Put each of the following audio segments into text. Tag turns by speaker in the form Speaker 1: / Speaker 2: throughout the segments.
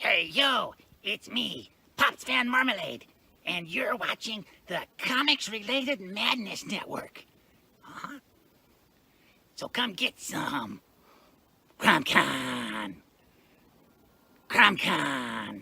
Speaker 1: Hey, yo, it's me, Pops Van Marmalade, and you're watching the Comics-Related Madness Network. Huh? So come get some. CromCon. CromCon.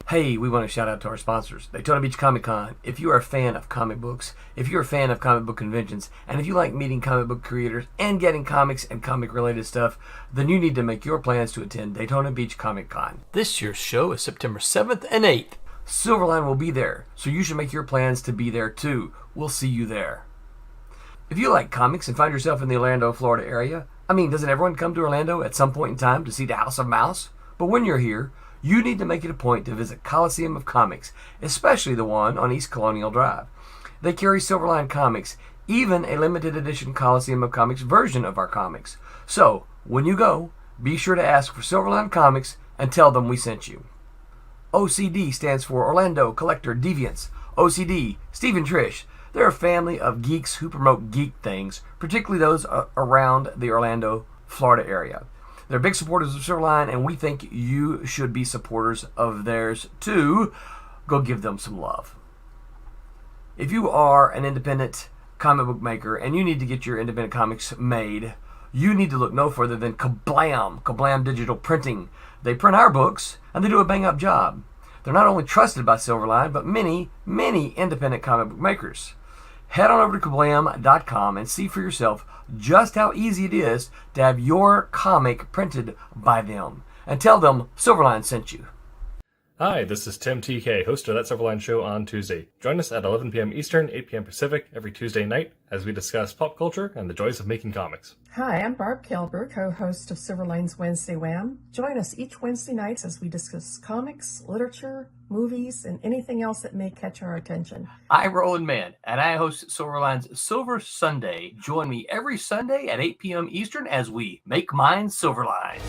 Speaker 2: Hey, we want to shout out to our sponsors, Daytona Beach Comic Con. If you are a fan of comic books, if you're a fan of comic book conventions, and if you like meeting comic book creators and getting comics and comic related stuff, then you need to make your plans to attend Daytona Beach Comic Con. This year's show is September 7th and 8th. Silverline will be there, so you should make your plans to be there too. We'll see you there. If you like comics and find yourself in the Orlando, Florida area, doesn't everyone come to Orlando at some point in time to see the House of Mouse? But when you're here, you need to make it a point to visit Coliseum of Comics, especially the one on East Colonial Drive. They carry Silverline comics, even a limited edition Coliseum of Comics version of our comics. So, when you go, be sure to ask for Silverline Comics and tell them we sent you. OCD stands for Orlando Collector Deviants. OCD, Steve and Trish, they're a family of geeks who promote geek things, particularly those around the Orlando, Florida area. They're big supporters of Silverline, and we think you should be supporters of theirs too. Go give them some love. If you are an independent comic book maker and you need to get your independent comics made, you need to look no further than Kablam Digital Printing. They print our books, and they do a bang-up job. They're not only trusted by Silverline, but many, many independent comic book makers. Head on over to kablam.com and see for yourself just how easy it is to have your comic printed by them. And tell them Silverline sent you.
Speaker 3: Hi, this is Tim TK, host of That Silverline Show on Tuesday. Join us at 11 p.m. Eastern, 8 p.m. Pacific every Tuesday night as we discuss pop culture and the joys of making comics.
Speaker 4: Hi, I'm Barb Kilber, co-host of Silverline's Wednesday Wham. Join us each Wednesday nights as we discuss comics, literature, movies, and anything else that may catch our attention.
Speaker 2: I'm Roland Mann, and I host Silverline's Silver Sunday. Join me every Sunday at 8 p.m. Eastern as we make mine Silverline.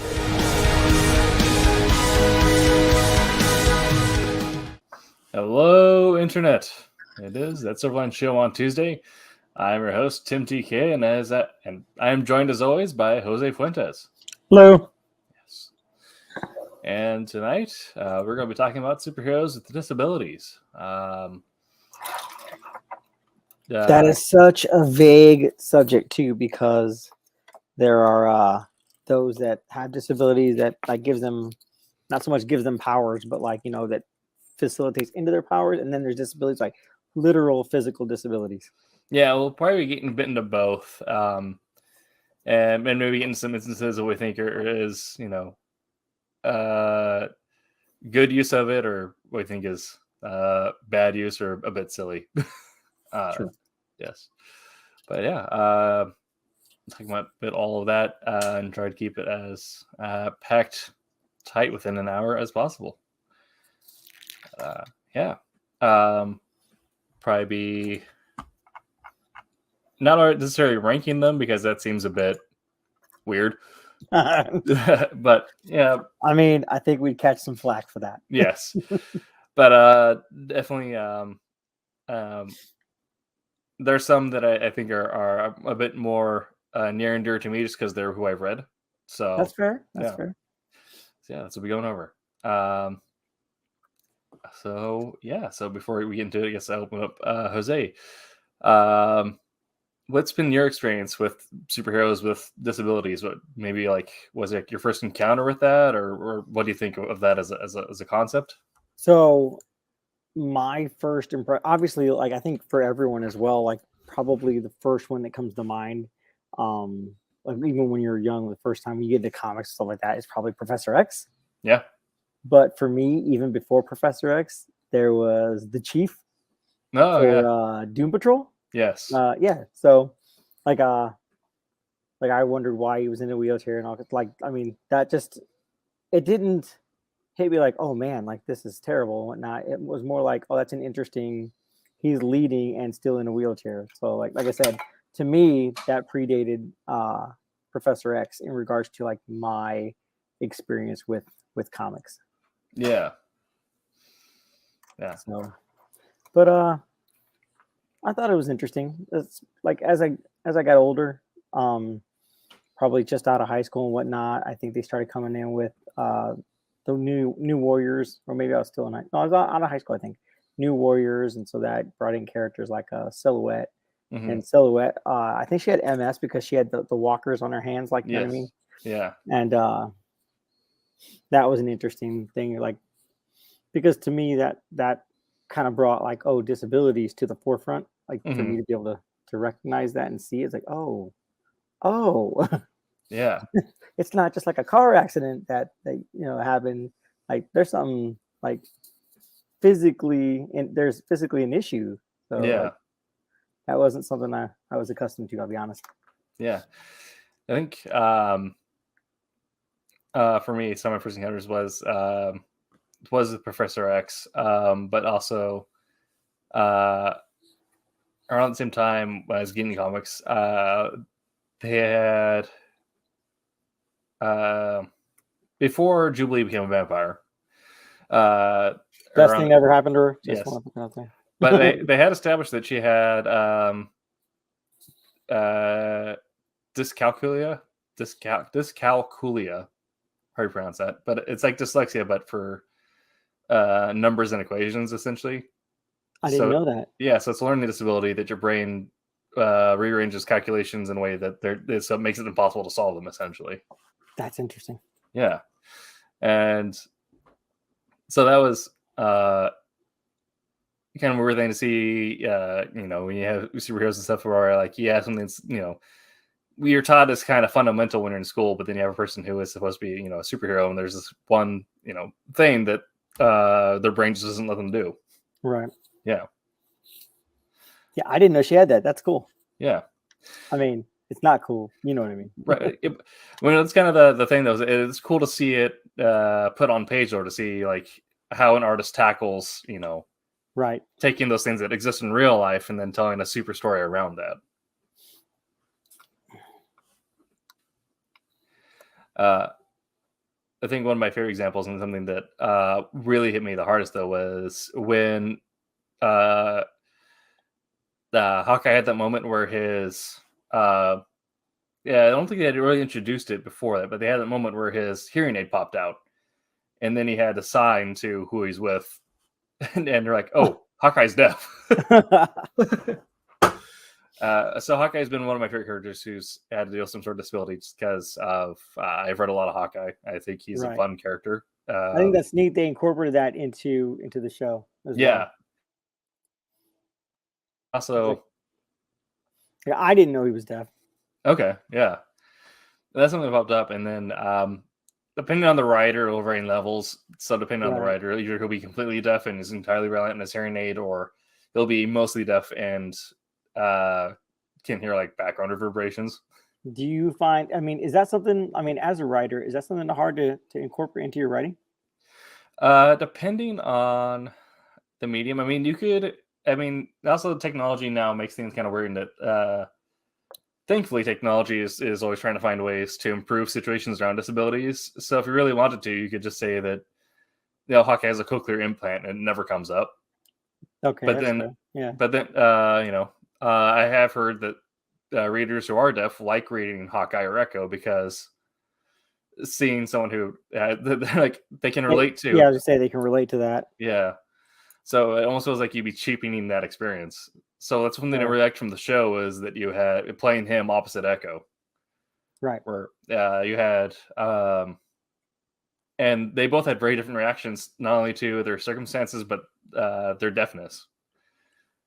Speaker 3: Hello, Internet. It is That Silverline Show on Tuesday. I'm your host, Tim TK, and I am joined as always by Jose Fuentes.
Speaker 5: Hello.
Speaker 3: Yes. And tonight, we're going to be talking about superheroes with disabilities.
Speaker 5: That is such a vague subject too, because there are those that have disabilities that gives them, not so much gives them powers, but that facilitates into their powers, and then there's disabilities like literal physical disabilities.
Speaker 3: Yeah, we'll probably be getting bit into both, and maybe in some instances what we think is good use of it, or what we think is bad use or a bit silly.
Speaker 5: Sure.
Speaker 3: Yes, but yeah, talking about a bit all of that and try to keep it as packed tight within an hour as possible. Probably be not necessarily ranking them because that seems a bit weird. But yeah,
Speaker 5: I think we'd catch some flack for that.
Speaker 3: Yes, but definitely, there's some that I think are a bit more near and dear to me just because they're who I've read. So
Speaker 5: that's fair. That's fair.
Speaker 3: So yeah, that's what we're going over. So before we get into it, I guess I'll open up Jose. What's been your experience with superheroes with disabilities? What maybe was it your first encounter with that, or what do you think of that as a concept?
Speaker 5: So my first impression, obviously, I think for everyone as well, probably the first one that comes to mind, even when you're young, the first time you get into comics, stuff like that, is probably Professor X.
Speaker 3: Yeah.
Speaker 5: But for me, even before Professor X, there was the Chief for Doom Patrol.
Speaker 3: Yes.
Speaker 5: Yeah. So, I wondered why he was in a wheelchair and all. That just, it didn't hit me oh man, this is terrible and whatnot. It was more oh, that's an interesting. He's leading and still in a wheelchair. So, like I said, to me, that predated Professor X in regards to my experience with comics.
Speaker 3: Yeah. Yeah.
Speaker 5: So, but I thought it was interesting. It's as I got older, probably just out of high school and whatnot, I think they started coming in with the new Warriors, or maybe I was still in no, I was out of high school, I think. New Warriors, and so that brought in characters like Silhouette.
Speaker 3: Mhm.
Speaker 5: And Silhouette, I think she had MS because she had the walkers on her hands, like, you know what I mean?
Speaker 3: Yeah.
Speaker 5: And that was an interesting thing, like, because to me that kind of brought like, oh, disabilities to the forefront, like for me to be able to recognize that and see it's like, oh,
Speaker 3: Yeah.
Speaker 5: it's not just like a car accident that happened. Like there's something like physically, and there's physically an issue. So
Speaker 3: Yeah.
Speaker 5: like, that wasn't something I was accustomed to, I'll be honest.
Speaker 3: Yeah. I think for me, some of my first encounters was with Professor X, but also around the same time when I was getting comics, they had before Jubilee became a vampire.
Speaker 5: Best thing ever happened to her. Just
Speaker 3: yes.
Speaker 5: want to put that out there.
Speaker 3: But they had established that she had dyscalculia. How do you pronounce that? But it's like dyslexia, but for numbers and equations, essentially.
Speaker 5: I didn't know that.
Speaker 3: Yeah, so it's a learning disability that your brain rearranges calculations in a way that so it makes it impossible to solve them, essentially.
Speaker 5: That's interesting.
Speaker 3: Yeah. And so that was kind of a weird thing to see, when you have superheroes and stuff where like, yeah, something's, you're taught is kind of fundamental when you're in school, but then you have a person who is supposed to be, a superhero, and there's this one, thing that their brain just doesn't let them do.
Speaker 5: Right.
Speaker 3: Yeah.
Speaker 5: Yeah, I didn't know she had that. That's cool.
Speaker 3: Yeah.
Speaker 5: I mean, it's not cool. You know what I mean?
Speaker 3: Right. It's kind of the thing, though. It's cool to see it put on page, or to see like how an artist tackles,
Speaker 5: right,
Speaker 3: taking those things that exist in real life and then telling a super story around that. I think one of my favorite examples, and something that really hit me the hardest, though, was when Hawkeye had that moment where his I don't think they had really introduced it before that, but they had that moment where his hearing aid popped out, and then he had to sign to who he's with, and they're like, "Oh, Hawkeye's deaf." So Hawkeye's been one of my favorite characters who's had to deal with some sort of disability, just because of I've read a lot of Hawkeye. I think he's a fun character.
Speaker 5: I think that's neat. They incorporated that into the show as well.
Speaker 3: Also,
Speaker 5: yeah, I didn't know he was deaf.
Speaker 3: Okay, yeah, that's something that popped up, and then depending on the writer, it'll vary in levels. So depending on the writer, either he'll be completely deaf and is entirely reliant on his hearing aid, or he'll be mostly deaf and can hear like background reverberations.
Speaker 5: Do you find, is that something, as a writer, is that something hard to incorporate into your writing?
Speaker 3: Depending on the medium. Also the technology now makes things kind of weird in that thankfully technology is always trying to find ways to improve situations around disabilities. So if you really wanted to, you could just say that Hawkeye has a cochlear implant and it never comes up.
Speaker 5: Okay.
Speaker 3: But then I have heard that readers who are deaf like reading Hawkeye or Echo, because seeing someone who they can relate to.
Speaker 5: Yeah, I was gonna say they can relate to that.
Speaker 3: Yeah. So it almost feels like you'd be cheapening that experience. So that's one thing I really liked from the show, is that you had playing him opposite Echo.
Speaker 5: Right.
Speaker 3: Where you had and they both had very different reactions, not only to their circumstances, but their deafness.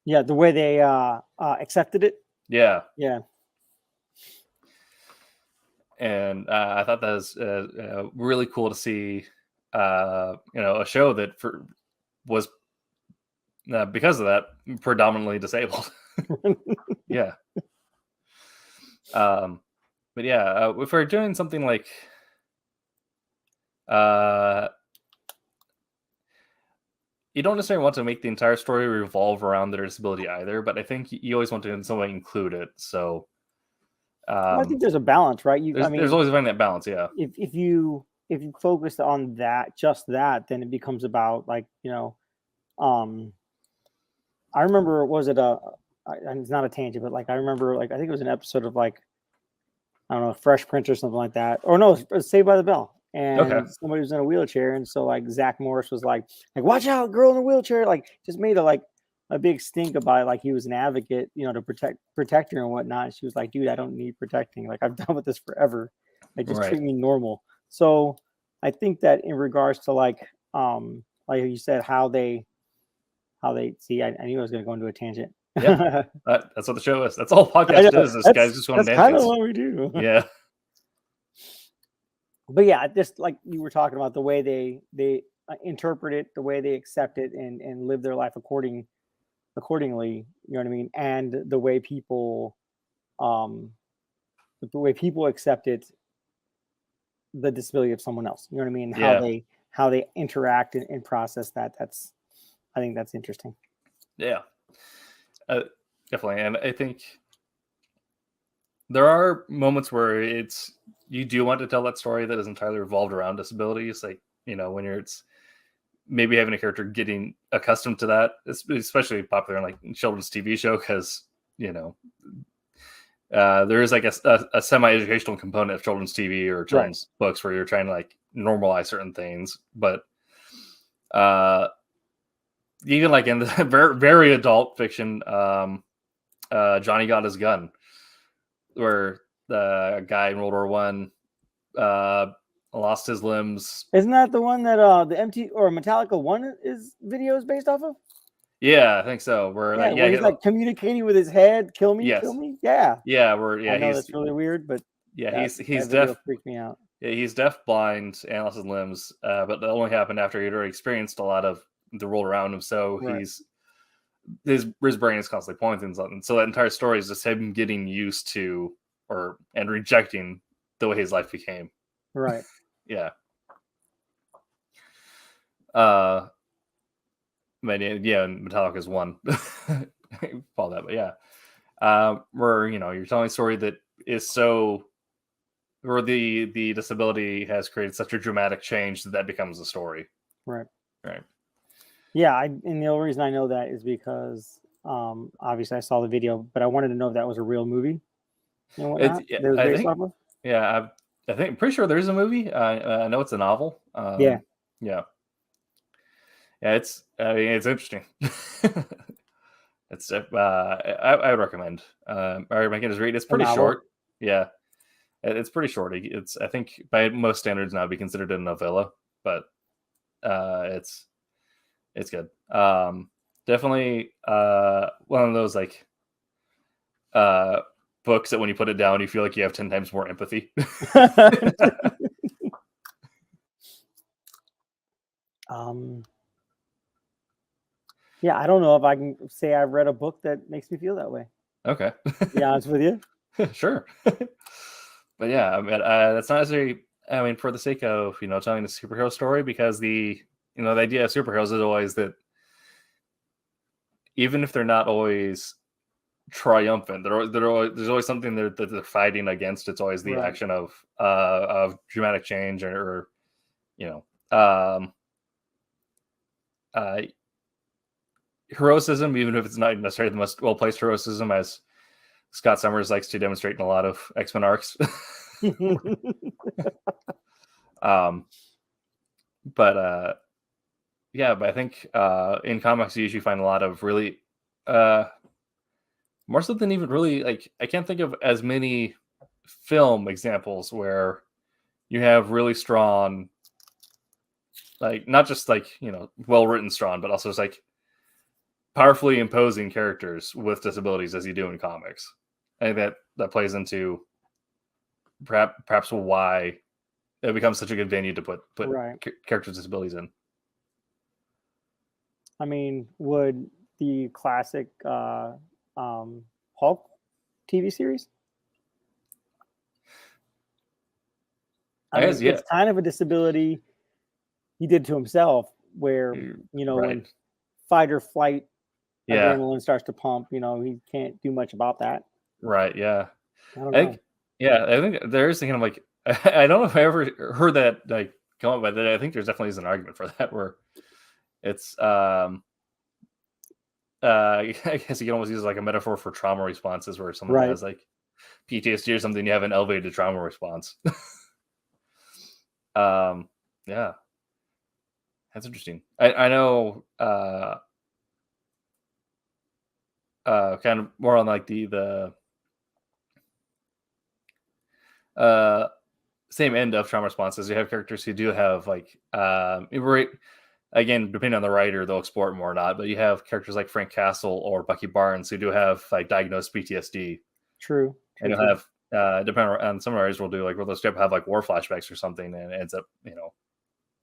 Speaker 5: Yeah, the way they accepted it.
Speaker 3: Yeah.
Speaker 5: Yeah.
Speaker 3: And I thought that was really cool to see, a show that was because of that predominantly disabled. Yeah. But yeah, if we're doing something like you don't necessarily want to make the entire story revolve around their disability either, but I think you always want to in some way include it. So
Speaker 5: I think there's a balance, right?
Speaker 3: There's always finding that balance. Yeah.
Speaker 5: If you focus on just that, then it becomes about like, I remember, it's not a tangent, but like, I remember, like, I think it was an episode of like, I don't know, Fresh Prince or something like that. Or no, it was Saved by the Bell. and somebody was in a wheelchair, and so like Zach Morris was like watch out, girl in a wheelchair, like just made a big stink about it, like he was an advocate, to protect her and whatnot. And she was like, dude, I don't need protecting. Like I've done with this forever. Like just treat me normal. So I think that in regards to like you said, how they see, I knew I was going to go into a tangent.
Speaker 3: Yeah, that's what the show is. That's all podcast is. This guy's just going to
Speaker 5: kind of what we do.
Speaker 3: Yeah.
Speaker 5: But yeah, just like you were talking about, the way they interpret it, the way they accept it, and live their life accordingly. You know what I mean? And the way people accept it, the disability of someone else. You know what I mean? How they interact and process that. I think that's interesting.
Speaker 3: Yeah, definitely. And I think there are moments where you do want to tell that story that is entirely revolved around disabilities. Like, when it's maybe having a character getting accustomed to that, especially popular in like children's TV show, because, there is like a semi-educational component of children's TV or children's books where you're trying to like normalize certain things. But even like in the very, very adult fiction, Johnny Got His Gun, where the guy in World War One lost his limbs.
Speaker 5: Isn't that the one that the MT or Metallica One is videos based off of?
Speaker 3: Yeah, I think so. Where
Speaker 5: he's like communicating with his head, kill me.
Speaker 3: Yeah.
Speaker 5: I know that's really weird, but
Speaker 3: he's deaf.
Speaker 5: Freaked me out.
Speaker 3: Yeah, he's deaf, blind, and lost his limbs. But that only happened after he'd already experienced a lot of the world around him. So his brain is constantly pointing something. So that entire story is just him getting used to and rejecting the way his life became.
Speaker 5: Right.
Speaker 3: Yeah. Metallica is one. Follow that, but yeah. Where you're telling a story that is where the disability has created such a dramatic change that becomes the story.
Speaker 5: Right.
Speaker 3: Right.
Speaker 5: Yeah, and the only reason I know that is because obviously I saw the video, but I wanted to know if that was a real movie.
Speaker 3: I think I'm pretty sure there is a movie. I know it's a novel. Yeah. It's interesting. It's I would recommend. I recommend read. It's pretty short. Yeah, it's pretty short. It's, I think by most standards now, be considered a novella, but it's good. Definitely one of those like books that when you put it down, you feel like you have 10 times more empathy.
Speaker 5: Yeah, I don't know if I can say I've read a book that makes me feel that way.
Speaker 3: Okay.
Speaker 5: To be honest with you.
Speaker 3: Sure. But yeah, I mean, that's not necessarily, I mean, for the sake of, telling the superhero story, because the idea of superheroes is always that even if they're not always triumphant, there's always something that they're fighting against. It's always the action of dramatic change or heroism, even if it's not necessarily the most well-placed heroism, as Scott Summers likes to demonstrate in a lot of X-Men arcs. But I think in comics you usually find a lot of really more so than even really, like, I can't think of as many film examples where you have really strong, like, not just like, well-written strong, but also it's like powerfully imposing characters with disabilities as you do in comics. I think that plays into perhaps why it becomes such a good venue to put characters with disabilities in.
Speaker 5: I mean, would the classic Hulk TV series? It's kind of a disability he did to himself, where when fight or flight adrenaline starts to pump, he can't do much about that.
Speaker 3: Right. Yeah.
Speaker 5: I think
Speaker 3: there is kind of like, I don't know if I ever heard that like come up, but I think there's definitely is an argument for that where it's I guess you can almost use like a metaphor for trauma responses, where someone has like PTSD or something, you have an elevated trauma response. Yeah, that's interesting. I know kind of more on like the same end of trauma responses. You have characters who do have like again, depending on the writer, they'll explore it more or not. But you have characters like Frank Castle or Bucky Barnes who do have like diagnosed PTSD,
Speaker 5: True.
Speaker 3: and you'll have depending on some writers will do like they'll straight up have like war flashbacks or something, and it ends up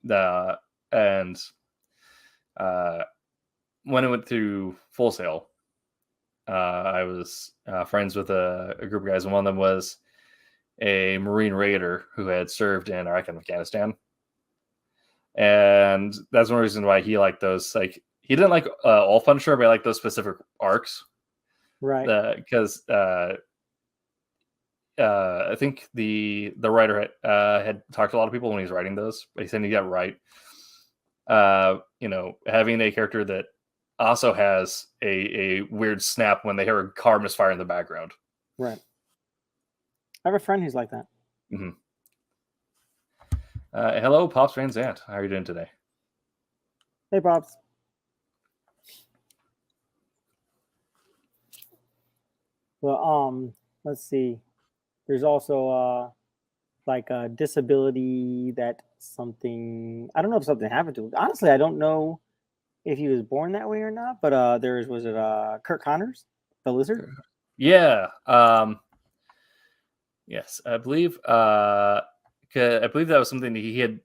Speaker 3: the and when it went through Full Sail, I was friends with a group of guys, and one of them was a Marine Raider who had served in Iraq and Afghanistan. And that's one reason why he liked those. Like, he didn't like all Punisher, but he liked those specific arcs.
Speaker 5: Right.
Speaker 3: Because I think the writer had talked to a lot of people when he was writing those, but he said he got right. Having a character that also has a weird snap when they hear a car misfire in the background.
Speaker 5: Right. I have a friend who's like that.
Speaker 3: Mm-hmm. Hello, Pops Van Zant. How are you doing today?
Speaker 5: Hey, Pops. Well, let's see. There's also like a disability that something, I don't know if something happened to him. Honestly, I don't know if he was born that way or not, but was it Kurt Connors, the lizard?
Speaker 3: Yeah. Yes, I believe that was something that he had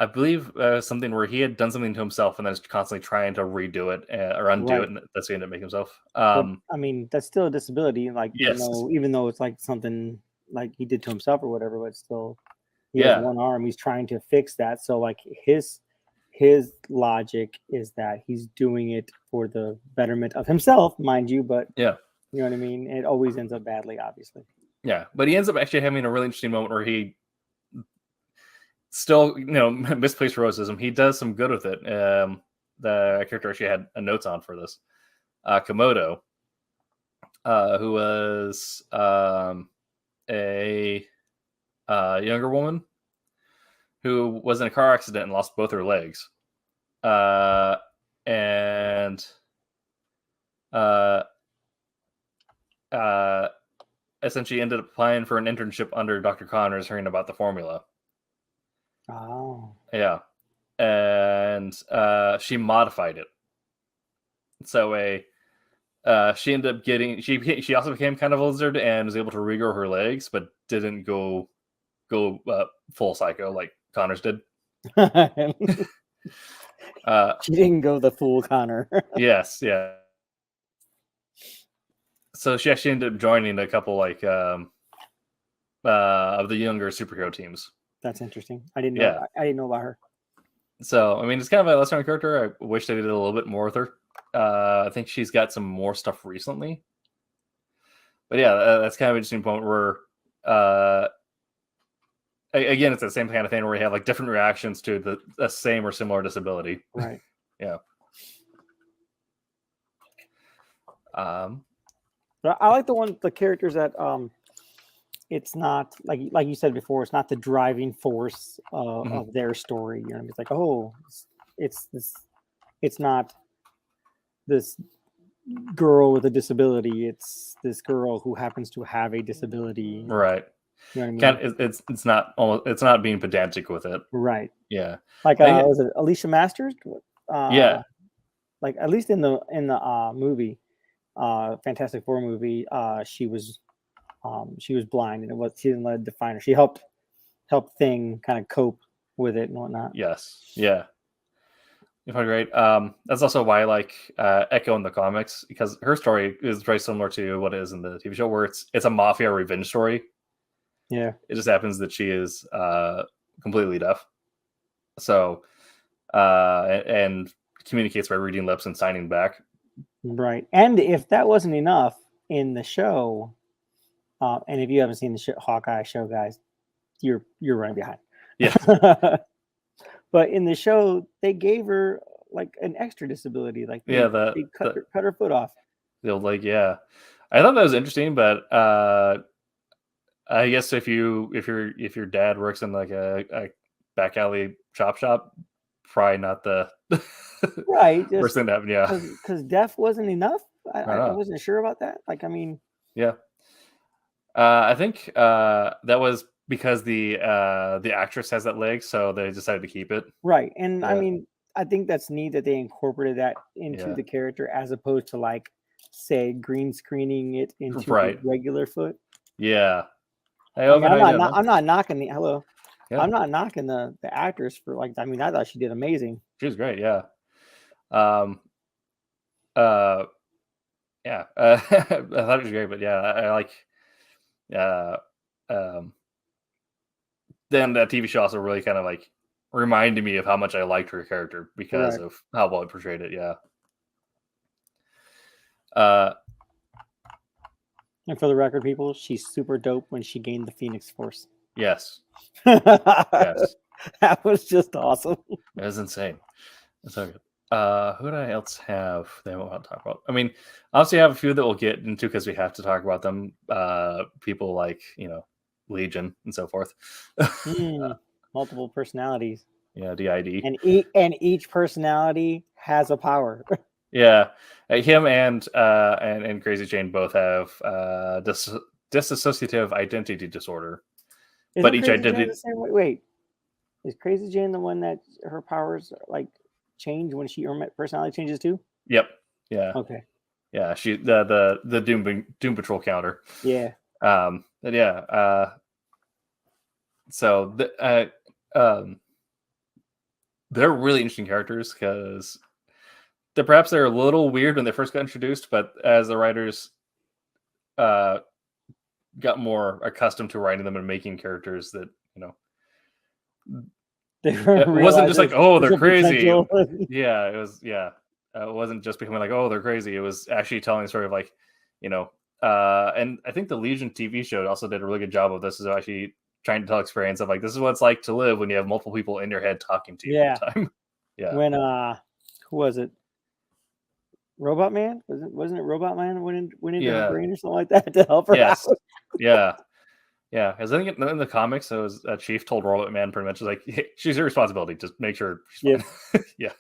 Speaker 3: I believe something where he had done something to himself and then is constantly trying to redo it or undo
Speaker 5: Right.
Speaker 3: it, and that's the end of making himself.
Speaker 5: But, I mean, that's still a disability, like
Speaker 3: Yes.
Speaker 5: even though it's like something like he did to himself or whatever, but still he has one arm. He's trying to fix that. So like his logic is that he's doing it for the betterment of himself, mind you, but
Speaker 3: yeah,
Speaker 5: you know what I mean? It always ends up badly, obviously.
Speaker 3: Yeah, but he ends up actually having a really interesting moment where he still, misplaced heroism. He does some good with it. The character actually had notes on for this. Komodo, who was a younger woman who was in a car accident and lost both her legs. Essentially ended up applying for an internship under Dr. Connors, hearing about the formula.
Speaker 5: Oh.
Speaker 3: Yeah. And she modified it. So she ended up getting, she also became kind of a lizard and was able to regrow her legs, but didn't go full psycho like Connors did.
Speaker 5: She didn't go the full Connor.
Speaker 3: Yes, yeah. So she actually ended up joining a couple of the younger superhero teams.
Speaker 5: That's interesting. I didn't know. Yeah. I didn't know about her.
Speaker 3: So I mean, it's kind of a lesser known character. I wish they did a little bit more with her. I think she's got some more stuff recently. But yeah, that's kind of an interesting point where, again, it's the same kind of thing where we have like different reactions to the same or similar disability.
Speaker 5: Right.
Speaker 3: Yeah.
Speaker 5: But I like the characters that it's not like you said before, it's not the driving force of their story. You know, it's like, oh, it's not this girl with a disability. It's this girl who happens to have a disability.
Speaker 3: Right.
Speaker 5: You know what I mean?
Speaker 3: It's not being pedantic with it.
Speaker 5: Right.
Speaker 3: Yeah.
Speaker 5: Like was it Alicia Masters?
Speaker 3: Yeah.
Speaker 5: Like at least in the movie, Fantastic Four movie, she was blind, and she didn't let it define her. She helped Thing kind of cope with it and whatnot.
Speaker 3: Yes. Yeah. You're right. That's also why I like Echo in the comics, because her story is very similar to what it is in the TV show, where it's a mafia revenge story.
Speaker 5: Yeah.
Speaker 3: It just happens that she is completely deaf. So and communicates by reading lips and signing back.
Speaker 5: Right. And if that wasn't enough in the show, and if you haven't seen the Hawkeye show, guys, you're running behind.
Speaker 3: Yeah.
Speaker 5: But in the show, they gave her like an extra disability, like they cut her foot off.
Speaker 3: I thought that was interesting, but I guess if your dad works in like a back alley chop shop, probably not the
Speaker 5: Right,
Speaker 3: worst
Speaker 5: just
Speaker 3: thing to happen. Yeah,
Speaker 5: because deaf wasn't enough. I
Speaker 3: uh,
Speaker 5: wasn't sure about that. Like, I mean,
Speaker 3: yeah. I think that was because the actress has that leg, so they decided to keep it.
Speaker 5: right. And I
Speaker 3: Yeah,
Speaker 5: mean, I think that's neat that they incorporated that into
Speaker 3: yeah,
Speaker 5: the character as opposed to, like, say, green screening it into his
Speaker 3: right.
Speaker 5: regular foot.
Speaker 3: Yeah. Hey,
Speaker 5: I mean,
Speaker 3: Oven, how you doing, man?
Speaker 5: I'm not knocking the hello.
Speaker 3: Yeah,
Speaker 5: I'm not knocking the actress for, like, I mean, I thought she did amazing.
Speaker 3: she was great. Yeah. Um. Uh. Yeah. I thought it was great, but yeah, I like. Uh. Um. Then that TV show also really kind of like reminded me of how much I liked her character because
Speaker 5: Right.
Speaker 3: of how well it portrayed it. Yeah. Uh.
Speaker 5: And for the record, people, she's super dope when she gained the Phoenix Force.
Speaker 3: Yes.
Speaker 5: Yes. That was just awesome.
Speaker 3: It was insane. It's so good. Who do I else have that I want to talk about? I mean, obviously, I have a few that we'll get into because we have to talk about them. People like Legion and so forth.
Speaker 5: Multiple personalities.
Speaker 3: Yeah, DID.
Speaker 5: And each personality has a power.
Speaker 3: Yeah, him and Crazy Jane both have dissociative identity disorder. But each
Speaker 5: Crazy Jane
Speaker 3: identity.
Speaker 5: the same way? Wait, is Crazy Jane the one that her powers like change when her personality changes too?
Speaker 3: Yep. Yeah.
Speaker 5: Okay.
Speaker 3: Yeah. She the Doom Patrol counter.
Speaker 5: Yeah.
Speaker 3: But yeah. So they're really interesting characters because they're a little weird when they first got introduced, but as the writers got more accustomed to writing them and making characters that it wasn't just like, oh, they're crazy. Yeah, it was. Yeah, it wasn't just becoming like, oh, they're crazy. It was actually telling the story of like, and I think the Legion TV show also did a really good job of this. Is actually trying to tell experience of like, this is what it's like to live when you have multiple people in your head talking to you all the time. Yeah.
Speaker 5: When who was it? Robot Man? Wasn't it Robot Man went into her brain or something like that to help her out?
Speaker 3: Yeah. Yeah, because I think in the comics, it was Chief told Robot Man pretty much like, hey, she's your responsibility. Just make sure she's fine. Yeah.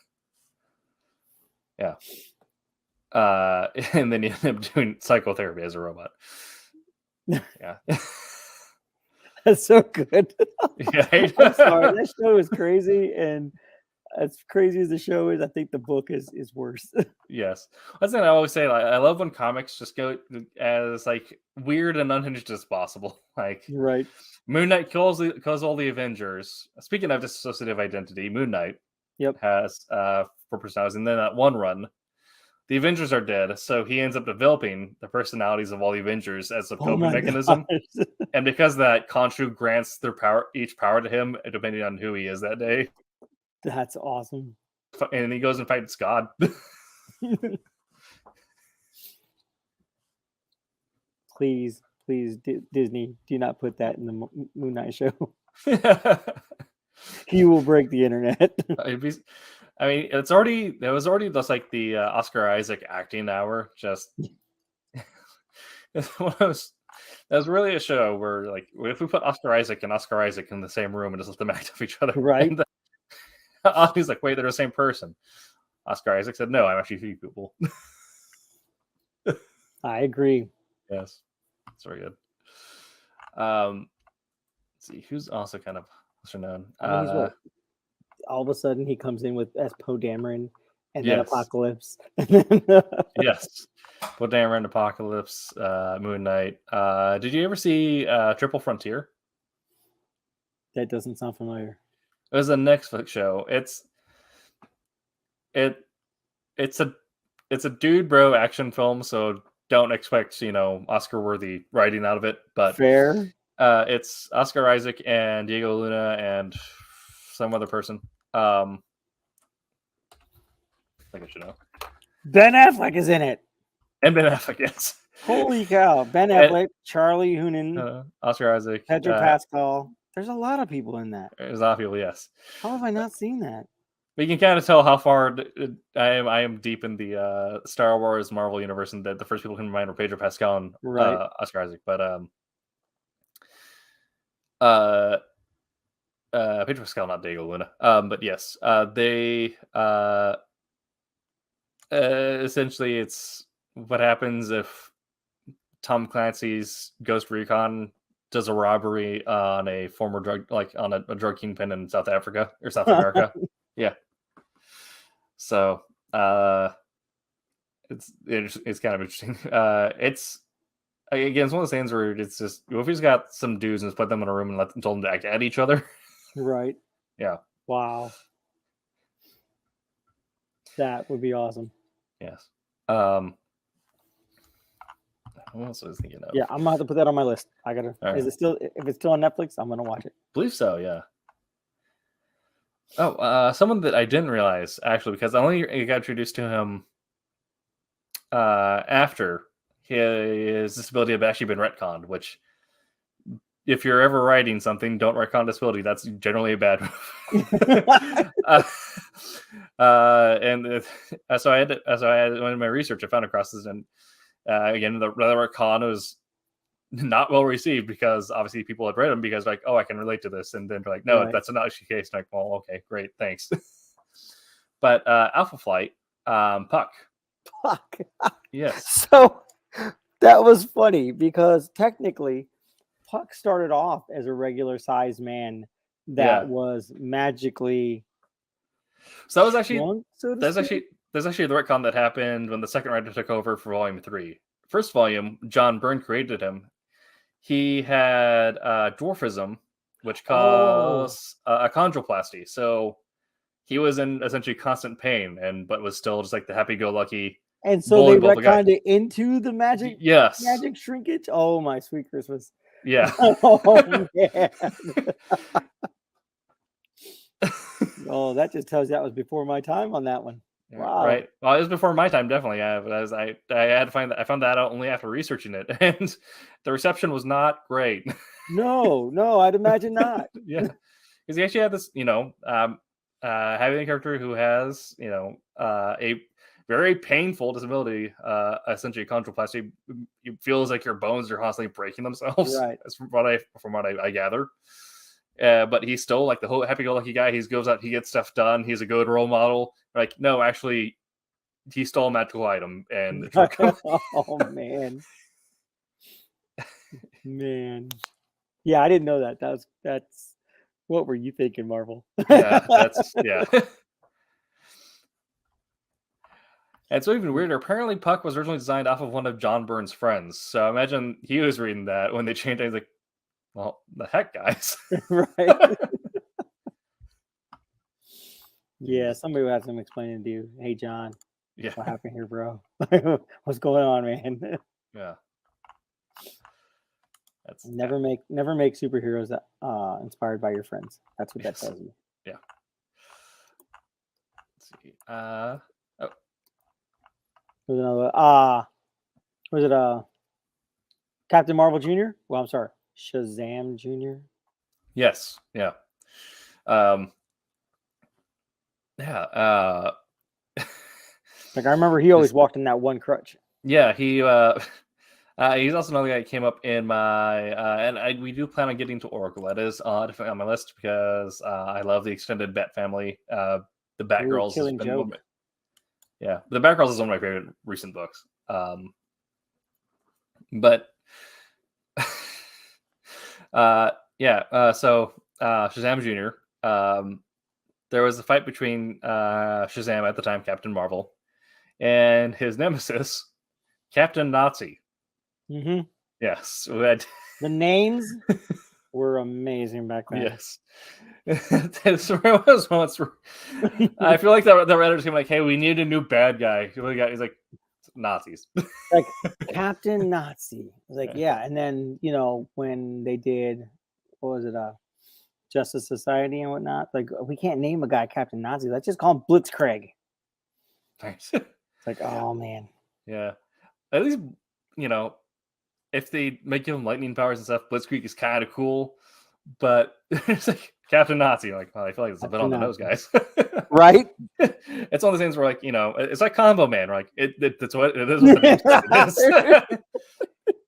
Speaker 3: And then you end up doing psychotherapy as a robot. Yeah.
Speaker 5: That's so good.
Speaker 3: Yeah.
Speaker 5: I'm sorry. That show is crazy, and as crazy as the show is, I think the book is worse.
Speaker 3: Yes, that's what I always say. Like, I love when comics just go as like weird and unhinged as possible. Like,
Speaker 5: right.
Speaker 3: Moon Knight kills all the Avengers. Speaking of dissociative identity, Moon Knight has 4 personalities, and then that one run, the Avengers are dead, so he ends up developing the personalities of all the Avengers as a coping mechanism. And because of that, Khonshu grants each power to him depending on who he is that day.
Speaker 5: That's awesome.
Speaker 3: And he goes and fights God.
Speaker 5: Please, Disney, do not put that in the Moon Knight show. He will break the internet.
Speaker 3: I mean, it was already just like the Oscar Isaac acting hour. Just that was really a show where, like, if we put Oscar Isaac and Oscar Isaac in the same room and just let them act off each other,
Speaker 5: right?
Speaker 3: He's like, wait, they're the same person. Oscar Isaac said, no, I'm actually 3 people.
Speaker 5: I agree.
Speaker 3: Yes, it's very good. Let's see, who's also kind of lesser known.
Speaker 5: I mean, all of a sudden he comes in as Poe Dameron and then Apocalypse.
Speaker 3: Yes, Poe Dameron, Apocalypse, Moon Knight. Did you ever see Triple Frontier?
Speaker 5: That doesn't sound familiar.
Speaker 3: It was a Netflix show. It's a dude bro action film, so don't expect Oscar worthy writing out of it. But
Speaker 5: fair.
Speaker 3: It's Oscar Isaac and Diego Luna and some other person. I think I should know.
Speaker 5: Ben Affleck is in it.
Speaker 3: And Ben Affleck, yes.
Speaker 5: Holy cow! Ben Affleck, Charlie Hunnam,
Speaker 3: Oscar Isaac,
Speaker 5: Pedro Pascal. There's a lot of people in that.
Speaker 3: There's a lot of people, yes.
Speaker 5: How have I not seen that?
Speaker 3: But you can kind of tell how far I am deep in the Star Wars Marvel universe, and that the first people who come to mind were Pedro Pascal and Oscar Isaac. But Pedro Pascal, not Diego Luna. But yes, they essentially it's what happens if Tom Clancy's Ghost Recon does a robbery on a former drug, like on a drug kingpin in South Africa or South America. Yeah. So it's kind of interesting. It's again, it's one of those things where it's just if he's got some dudes and just put them in a room and told them to act at each other.
Speaker 5: Right.
Speaker 3: Yeah.
Speaker 5: Wow. That would be awesome.
Speaker 3: Yes. What else was I thinking of?
Speaker 5: Yeah, I'm gonna have to put that on my list. I gotta.
Speaker 3: Right.
Speaker 5: Is it still? If it's still on Netflix, I'm gonna watch it.
Speaker 3: I believe so. Yeah. Oh, someone that I didn't realize actually, because I only got introduced to him after his disability had actually been retconned. Which, if you're ever writing something, don't retcon disability. That's generally a bad move. So I had in my research, I found across this, and again, the retcon was not well received because obviously people had read them because like, oh, I can relate to this, and then they're like, no,
Speaker 5: Right.
Speaker 3: that's not actually the case. And like, well, okay, great, thanks. But Alpha Flight, Puck,
Speaker 5: Fuck.
Speaker 3: yes,
Speaker 5: So that was funny because technically, Puck started off as a regular sized man that
Speaker 3: Yeah.
Speaker 5: was magically
Speaker 3: so that was actually
Speaker 5: shrunk, so to
Speaker 3: there's
Speaker 5: speak.
Speaker 3: actually the retcon that happened when the second writer took over for Volume 3. First volume, John Byrne created him. He had dwarfism, which caused achondroplasty. So he was in essentially constant pain, but was still just like the happy-go-lucky.
Speaker 5: And so they
Speaker 3: bully guy.
Speaker 5: retconned it into the magic
Speaker 3: Yes.
Speaker 5: shrinkage. Oh my sweet Christmas!
Speaker 3: Yeah.
Speaker 5: Oh man! Oh, that just tells you that was before my time on that one. Wow.
Speaker 3: Right. Well, it was before my time, definitely. Yeah, but as I had to find that. I found that out only after researching it, and the reception was not great.
Speaker 5: No, I'd imagine not.
Speaker 3: Yeah, because he actually had this, having a character who has, a very painful disability, essentially chondroplasty. It feels like your bones are constantly breaking themselves.
Speaker 5: Right.
Speaker 3: That's from what I gather. But he's still like the whole happy-go-lucky guy. He goes out, he gets stuff done. He's a good role model. Like, no, actually, he stole a magical item, and
Speaker 5: Oh man, man. Yeah, I didn't know that. That's. What were you thinking, Marvel?
Speaker 3: yeah. And so even weirder, apparently Puck was originally designed off of one of John Byrne's friends. So imagine he was reading that when they changed it. He's like, well, the heck, guys.
Speaker 5: Right. Yeah, somebody would have to explain it to you. Hey, John,
Speaker 3: Yeah.
Speaker 5: what happened here, bro? What's going on, man?
Speaker 3: Yeah. That's
Speaker 5: Never make superheroes that inspired by your friends. That's what that
Speaker 3: Yes.
Speaker 5: tells you.
Speaker 3: Yeah. Let's see.
Speaker 5: There's another. Was it Captain Marvel Jr.? Well, I'm sorry, Shazam Jr.
Speaker 3: Yes. Yeah. Yeah.
Speaker 5: Like I remember, he always walked in that one crutch.
Speaker 3: Yeah. He's also another guy that came up in my we do plan on getting to Oracle. That is definitely on my list because I love the extended Bat family. The Batgirls.
Speaker 5: Killing Joke.
Speaker 3: Yeah, the Batgirls is one of my favorite recent books. But so Shazam Jr. There was a fight between Shazam at the time, Captain Marvel, and his nemesis, Captain Nazi.
Speaker 5: Mm-hmm.
Speaker 3: Yes, who had
Speaker 5: The names were amazing back then.
Speaker 3: yes. There was once where I feel like the writers came like, "Hey, we need a new bad guy." He's like, Nazis.
Speaker 5: Like Captain Nazi. I was like,
Speaker 3: Yeah.
Speaker 5: yeah. And then when they did, what was it, Justice Society and whatnot, like we can't name a guy Captain Nazi. Let's just call him Blitzkrieg.
Speaker 3: Thanks.
Speaker 5: It's like, oh man.
Speaker 3: Yeah. At least if they make him lightning powers and stuff, Blitzkrieg is kind of cool. But it's like Captain Nazi. Like, well, I feel like it's a bit on the nose, guys.
Speaker 5: Right?
Speaker 3: It's one of the things where, like, it's like Combo Man. Like, that's what it is. What the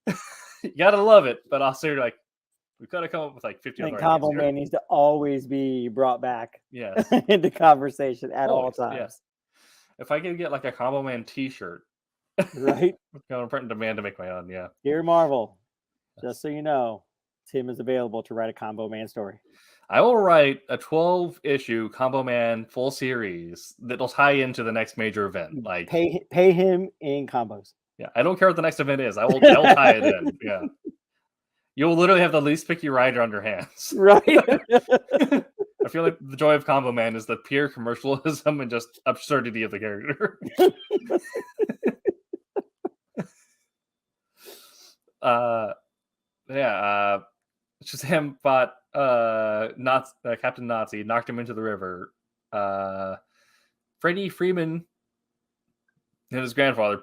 Speaker 3: name is. You gotta love it, but also you're like, We gotta come up with like 50
Speaker 5: And
Speaker 3: other
Speaker 5: Combo
Speaker 3: ideas here.
Speaker 5: Man needs to always be brought back
Speaker 3: Yes.
Speaker 5: into conversation at all
Speaker 3: Always,
Speaker 5: times.
Speaker 3: yes. If I could get like a Combo Man T-shirt,
Speaker 5: Right?
Speaker 3: I'm print demand to make my own. Yeah.
Speaker 5: Dear Marvel, just so you know, Tim is available to write a Combo Man story.
Speaker 3: I will write a 12-issue Combo Man full series that'll tie into the next major event. Like,
Speaker 5: Pay him in combos.
Speaker 3: yeah, I don't care what the next event is. I'll tie it in. Yeah. You'll literally have the least picky writer on your hands.
Speaker 5: Right?
Speaker 3: I feel like the joy of Combo Man is the pure commercialism and just absurdity of the character. Shazam fought Captain Nazi, knocked him into the river. Freddie Freeman and his grandfather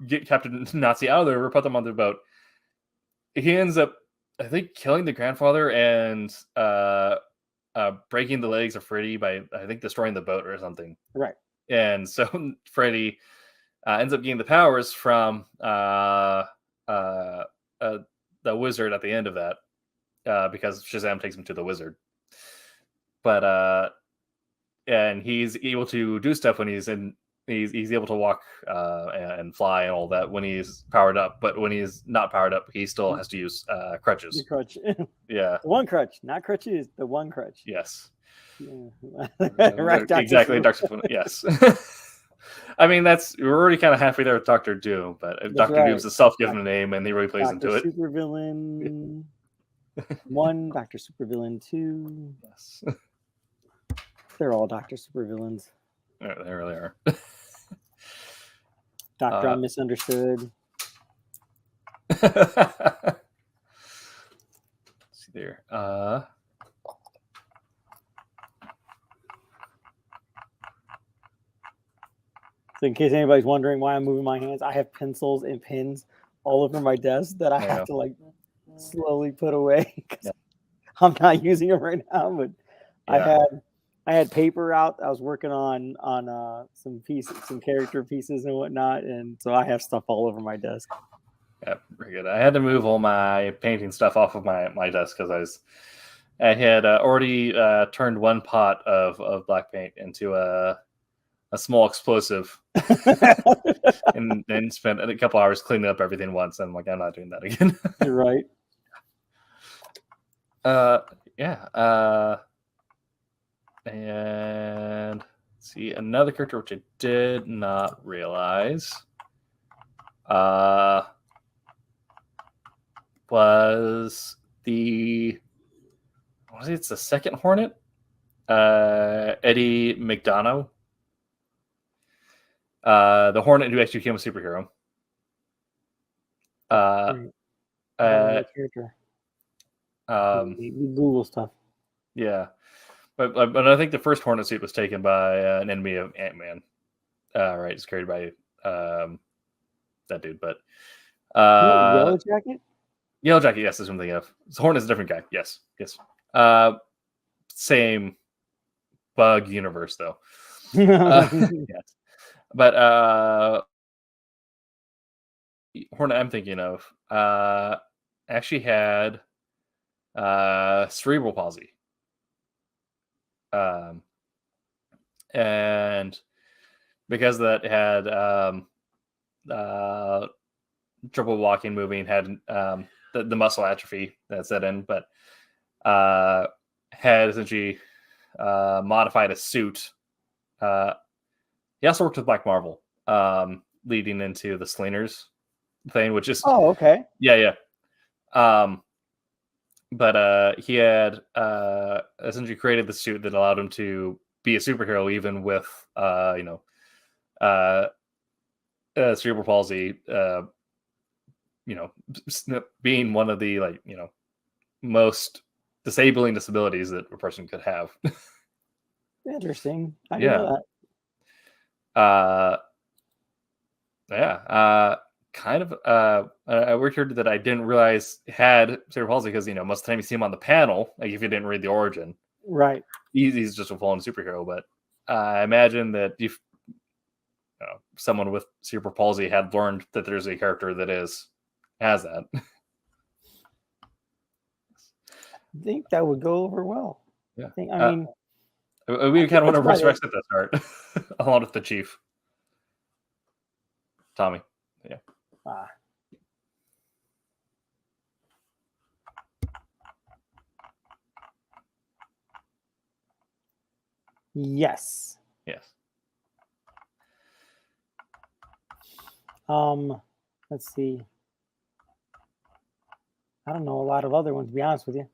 Speaker 3: get Captain Nazi out of the river, put them on the boat. He ends up, I think, killing the grandfather and breaking the legs of Freddie by, I think, destroying the boat or something.
Speaker 5: Right.
Speaker 3: And so Freddie ends up getting the powers from the wizard at the end of that, because Shazam takes him to the wizard. But and he's able to do stuff when he's able to walk and fly and all that when he's powered up. But when he's not powered up, he still has to use crutches.
Speaker 5: The crutch.
Speaker 3: Yeah.
Speaker 5: One crutch, not crutches. The one crutch.
Speaker 3: Yes.
Speaker 5: Yeah. Right, Dr.
Speaker 3: Exactly,
Speaker 5: Doom.
Speaker 3: Dr. Doom. Yes. I mean, we're already kind of halfway there with Dr. Doom, but Dr.
Speaker 5: right.
Speaker 3: Doom's a self-given name, and he really plays
Speaker 5: Dr.
Speaker 3: into it.
Speaker 5: Supervillain 1, Dr. Supervillain 2.
Speaker 3: Yes.
Speaker 5: They're all Dr. Supervillains.
Speaker 3: They really are.
Speaker 5: Doctor I'm Misunderstood.
Speaker 3: Let's see there.
Speaker 5: So in case anybody's wondering why I'm moving my hands, I have pencils and pens all over my desk that I have to like slowly put away because I'm not using them right now. But I had paper out. I was working on some character pieces and whatnot, and so I have stuff all over my desk.
Speaker 3: Yeah, very good. I had to move all my painting stuff off of my desk because I had already turned one pot of black paint into a small explosive, and then spent a couple hours cleaning up everything once. And I'm like, I'm not doing that again.
Speaker 5: You're right.
Speaker 3: And let's see, another character which I did not realize was it's the second Hornet, Eddie McDonough, the Hornet who actually became a superhero.
Speaker 5: Character. Google stuff.
Speaker 3: Yeah, but I think the first Hornet suit was taken by an enemy of Ant-Man. Right, it's carried by that dude. But
Speaker 5: Yellow Jacket.
Speaker 3: Yellow Jacket, yes, is something of. So Hornet's a different guy. Yes. Same bug universe though. Yes, but Hornet I'm thinking of actually had cerebral palsy. And because of that had trouble walking, moving, had the muscle atrophy that set in, but had essentially modified a suit. He also worked with Black Marvel, leading into the Slingers thing, which is
Speaker 5: okay.
Speaker 3: Yeah. But he had essentially created the suit that allowed him to be a superhero, even with cerebral palsy. Being one of the most disabling disabilities that a person could have.
Speaker 5: Interesting. I didn't know
Speaker 3: that. Kind of a weird character that I didn't realize had cerebral palsy because most of the time you see him on the panel, like if you didn't read the origin,
Speaker 5: right?
Speaker 3: He's just a fallen superhero. But I imagine that if someone with cerebral palsy had learned that there's a character that has that.
Speaker 5: I think that would go over well.
Speaker 3: Yeah.
Speaker 5: I mean,
Speaker 3: we kind of want to
Speaker 5: that's about
Speaker 3: resurrect that start along with the chief, Tommy. Yeah.
Speaker 5: Yes.
Speaker 3: Yes.
Speaker 5: Let's see. I don't know a lot of other ones, to be honest with you.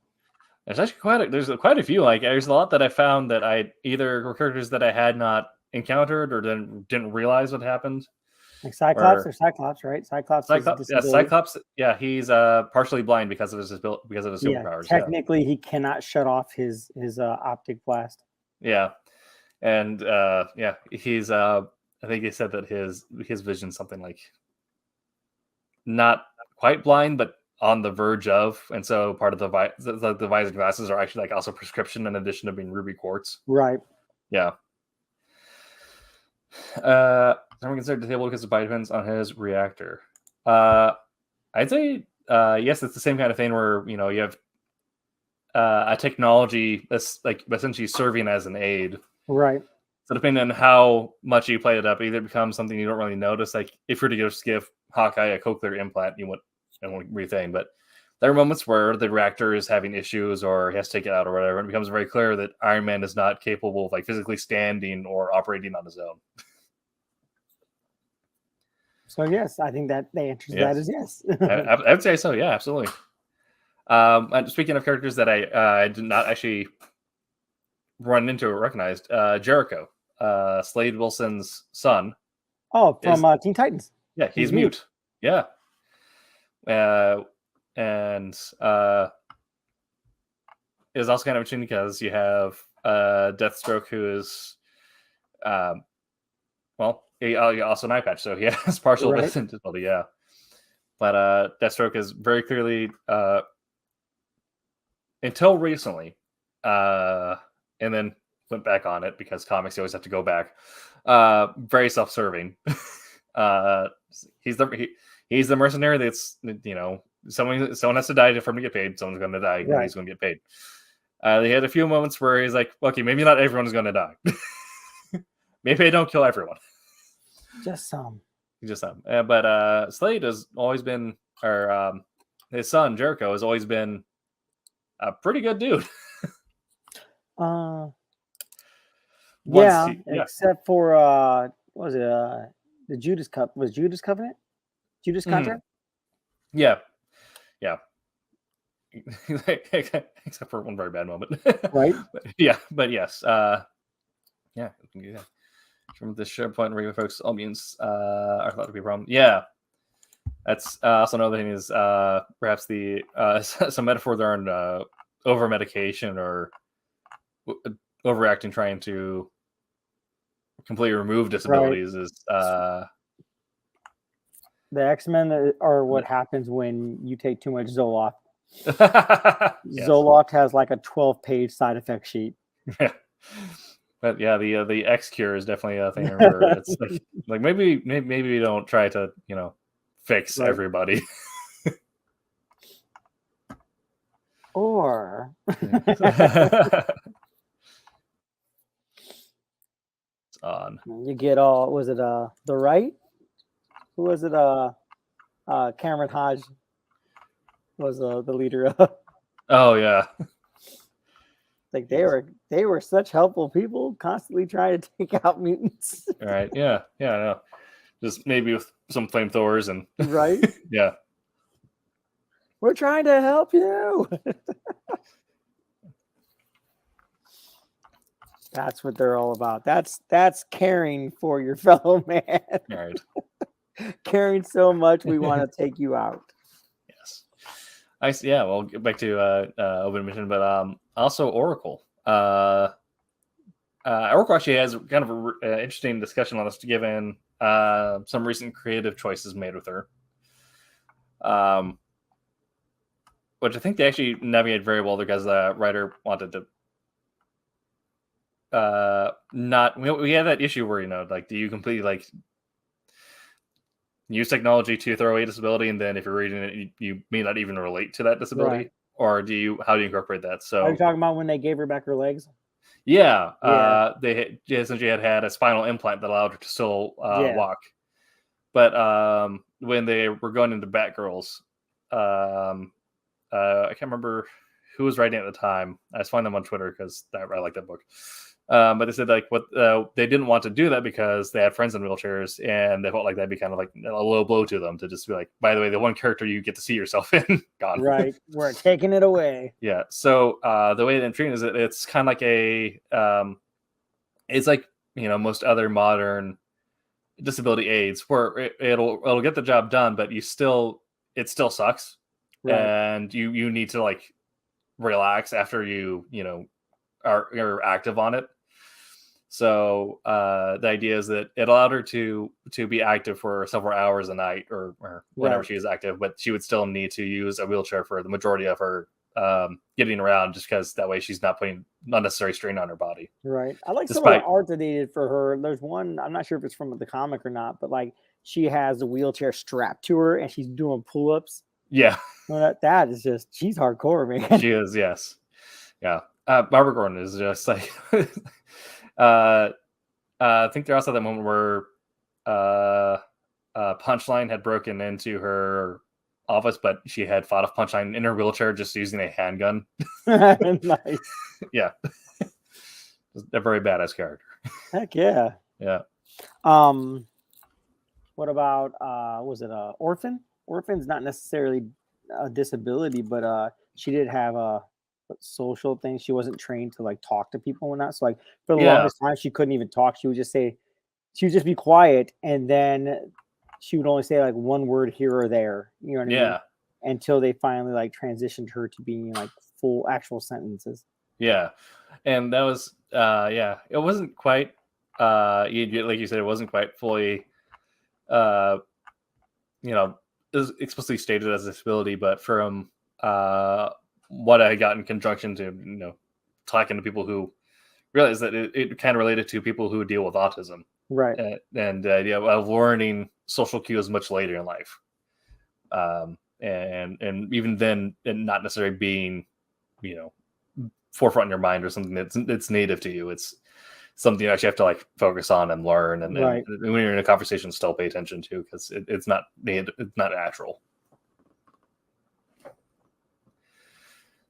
Speaker 3: There's actually there's quite a few. Like there's a lot that I found that I either were characters that I had not encountered or didn't realize what happened.
Speaker 5: Like Cyclops or Cyclops, right? Cyclops.
Speaker 3: Cyclops. Yeah, he's partially blind because of his superpowers.
Speaker 5: Technically, he cannot shut off his optic blast.
Speaker 3: Yeah, and he's. I think he said that his vision's something like not quite blind, but on the verge of, and so part of the visor glasses are actually like also prescription in addition to being ruby quartz.
Speaker 5: Right.
Speaker 3: Yeah. Someone considered disabled because the bite depends on his reactor. I'd say yes, it's the same kind of thing where you have a technology that's like essentially serving as an aid.
Speaker 5: Right.
Speaker 3: So depending on how much you play it up, it either becomes something you don't really notice. Like if you're to just give Hawkeye a cochlear implant, you won't rethink. But there are moments where the reactor is having issues or he has to take it out or whatever. And it becomes very clear that Iron Man is not capable of like physically standing or operating on his own.
Speaker 5: So yes, I think that the answer to that is yes.
Speaker 3: I would say so. Yeah, absolutely. And speaking of characters that I did not actually run into or recognized, Jericho, Slade Wilson's son.
Speaker 5: Oh, from Teen Titans.
Speaker 3: Yeah, he's mute. Yeah. And is also kind of interesting because you have Deathstroke, who is also an eye patch, so he has partial vision disability. Yeah, but Deathstroke is very clearly until recently, and then went back on it because comics you always have to go back. Very self-serving. He's the mercenary that's someone has to die for him to get paid. Someone's going to die, and he's going to get paid. They had a few moments where he's like, okay, maybe not everyone is going to die. Maybe I don't kill everyone.
Speaker 5: Just some.
Speaker 3: But Slade has always been, or his son Jericho has always been a pretty good dude.
Speaker 5: Except for what was it? The Judas Cup was Judas Covenant, Judas Contract.
Speaker 3: Yeah. Except for one very bad moment,
Speaker 5: right?
Speaker 3: But yes, From this SharePoint, regular folks, all mutants are thought to be a problem. Yeah, that's also another thing is perhaps the some metaphor there on over medication or overacting, trying to completely remove disabilities is.
Speaker 5: The X-Men are what happens when you take too much Zoloft. Yes. Zoloft has like a 12-page side effect sheet.
Speaker 3: Yeah. But yeah, the X cure is definitely a thing. Where it's like maybe we don't try to fix everybody.
Speaker 5: Or
Speaker 3: it's on.
Speaker 5: You get all was it the right? Who was it? Cameron Hodge was the leader of.
Speaker 3: Oh yeah.
Speaker 5: Like they were such helpful people, constantly trying to take out mutants.
Speaker 3: Right. Yeah. Yeah. I know. Just maybe with some flamethrowers and.
Speaker 5: Right.
Speaker 3: Yeah.
Speaker 5: We're trying to help you. That's what they're all about. That's caring for your fellow man.
Speaker 3: Right.
Speaker 5: Caring so much, we want to take you out.
Speaker 3: Yes. Yeah. We'll get back to open mission, but also Oracle. Oracle actually has kind of an interesting discussion on this, given some recent creative choices made with her. Which I think they actually navigated very well because the writer wanted to we had that issue where like, do you completely use technology to throw away disability, and then if you're reading it, you may not even relate to that disability, or how do you incorporate that?
Speaker 5: Are you
Speaker 3: So
Speaker 5: talking about when they gave her back her legs?
Speaker 3: yeah,
Speaker 5: Yeah.
Speaker 3: they essentially had a spinal implant that allowed her to still
Speaker 5: Yeah.
Speaker 3: walk. But when they were going into Batgirls, I can't remember who was writing at the time. I just find them on Twitter because I like that book. But they said like what they didn't want to do that because they had friends in wheelchairs, and they felt like that'd be kind of like a low blow to them to just be like, by the way, the one character you get to see yourself in gone.
Speaker 5: Right. We're taking it away.
Speaker 3: Yeah. So the way that treating is it's kind of like it's like most other modern disability aids where it'll get the job done, but it still sucks,
Speaker 5: Right.
Speaker 3: and you need to like relax after you are active on it. So the idea is that it allowed her to be active for several hours a night or whenever
Speaker 5: Right.
Speaker 3: she is active, but she would still need to use a wheelchair for the majority of her getting around, just because that way she's not putting unnecessary strain on her body.
Speaker 5: Right. I like some of
Speaker 3: Despite
Speaker 5: the art that they did for her. There's one, I'm not sure if it's from the comic or not, but like she has a wheelchair strapped to her and she's doing pull-ups.
Speaker 3: yeah,
Speaker 5: Well, that is just, she's hardcore, man.
Speaker 3: she is, yes. Yeah. Barbara Gordon is just like I think there's also that moment where Punchline had broken into her office, but she had fought off Punchline in her wheelchair just using a handgun.
Speaker 5: Nice.
Speaker 3: Yeah. A very badass character.
Speaker 5: Heck yeah.
Speaker 3: Yeah.
Speaker 5: What about was it Orphan? Orphan's not necessarily a disability, but she did have a social thing. She wasn't trained to like talk to people and that. So like for the longest time she couldn't even talk. She would just be quiet, and then she would only say like one word here or there. You know what I mean? Until they finally like transitioned her to being like full actual sentences.
Speaker 3: Yeah. And that was it wasn't quite like you said, it wasn't quite fully explicitly stated as a disability, but from what I got in conjunction to talking to people who realized that it kind of related to people who deal with autism,
Speaker 5: right?
Speaker 3: And the idea of learning social cues much later in life, and even then, and not necessarily being forefront in your mind or something that's native to you. It's something you actually have to like focus on and learn, and when you're in a conversation, still pay attention to, because it's not natural.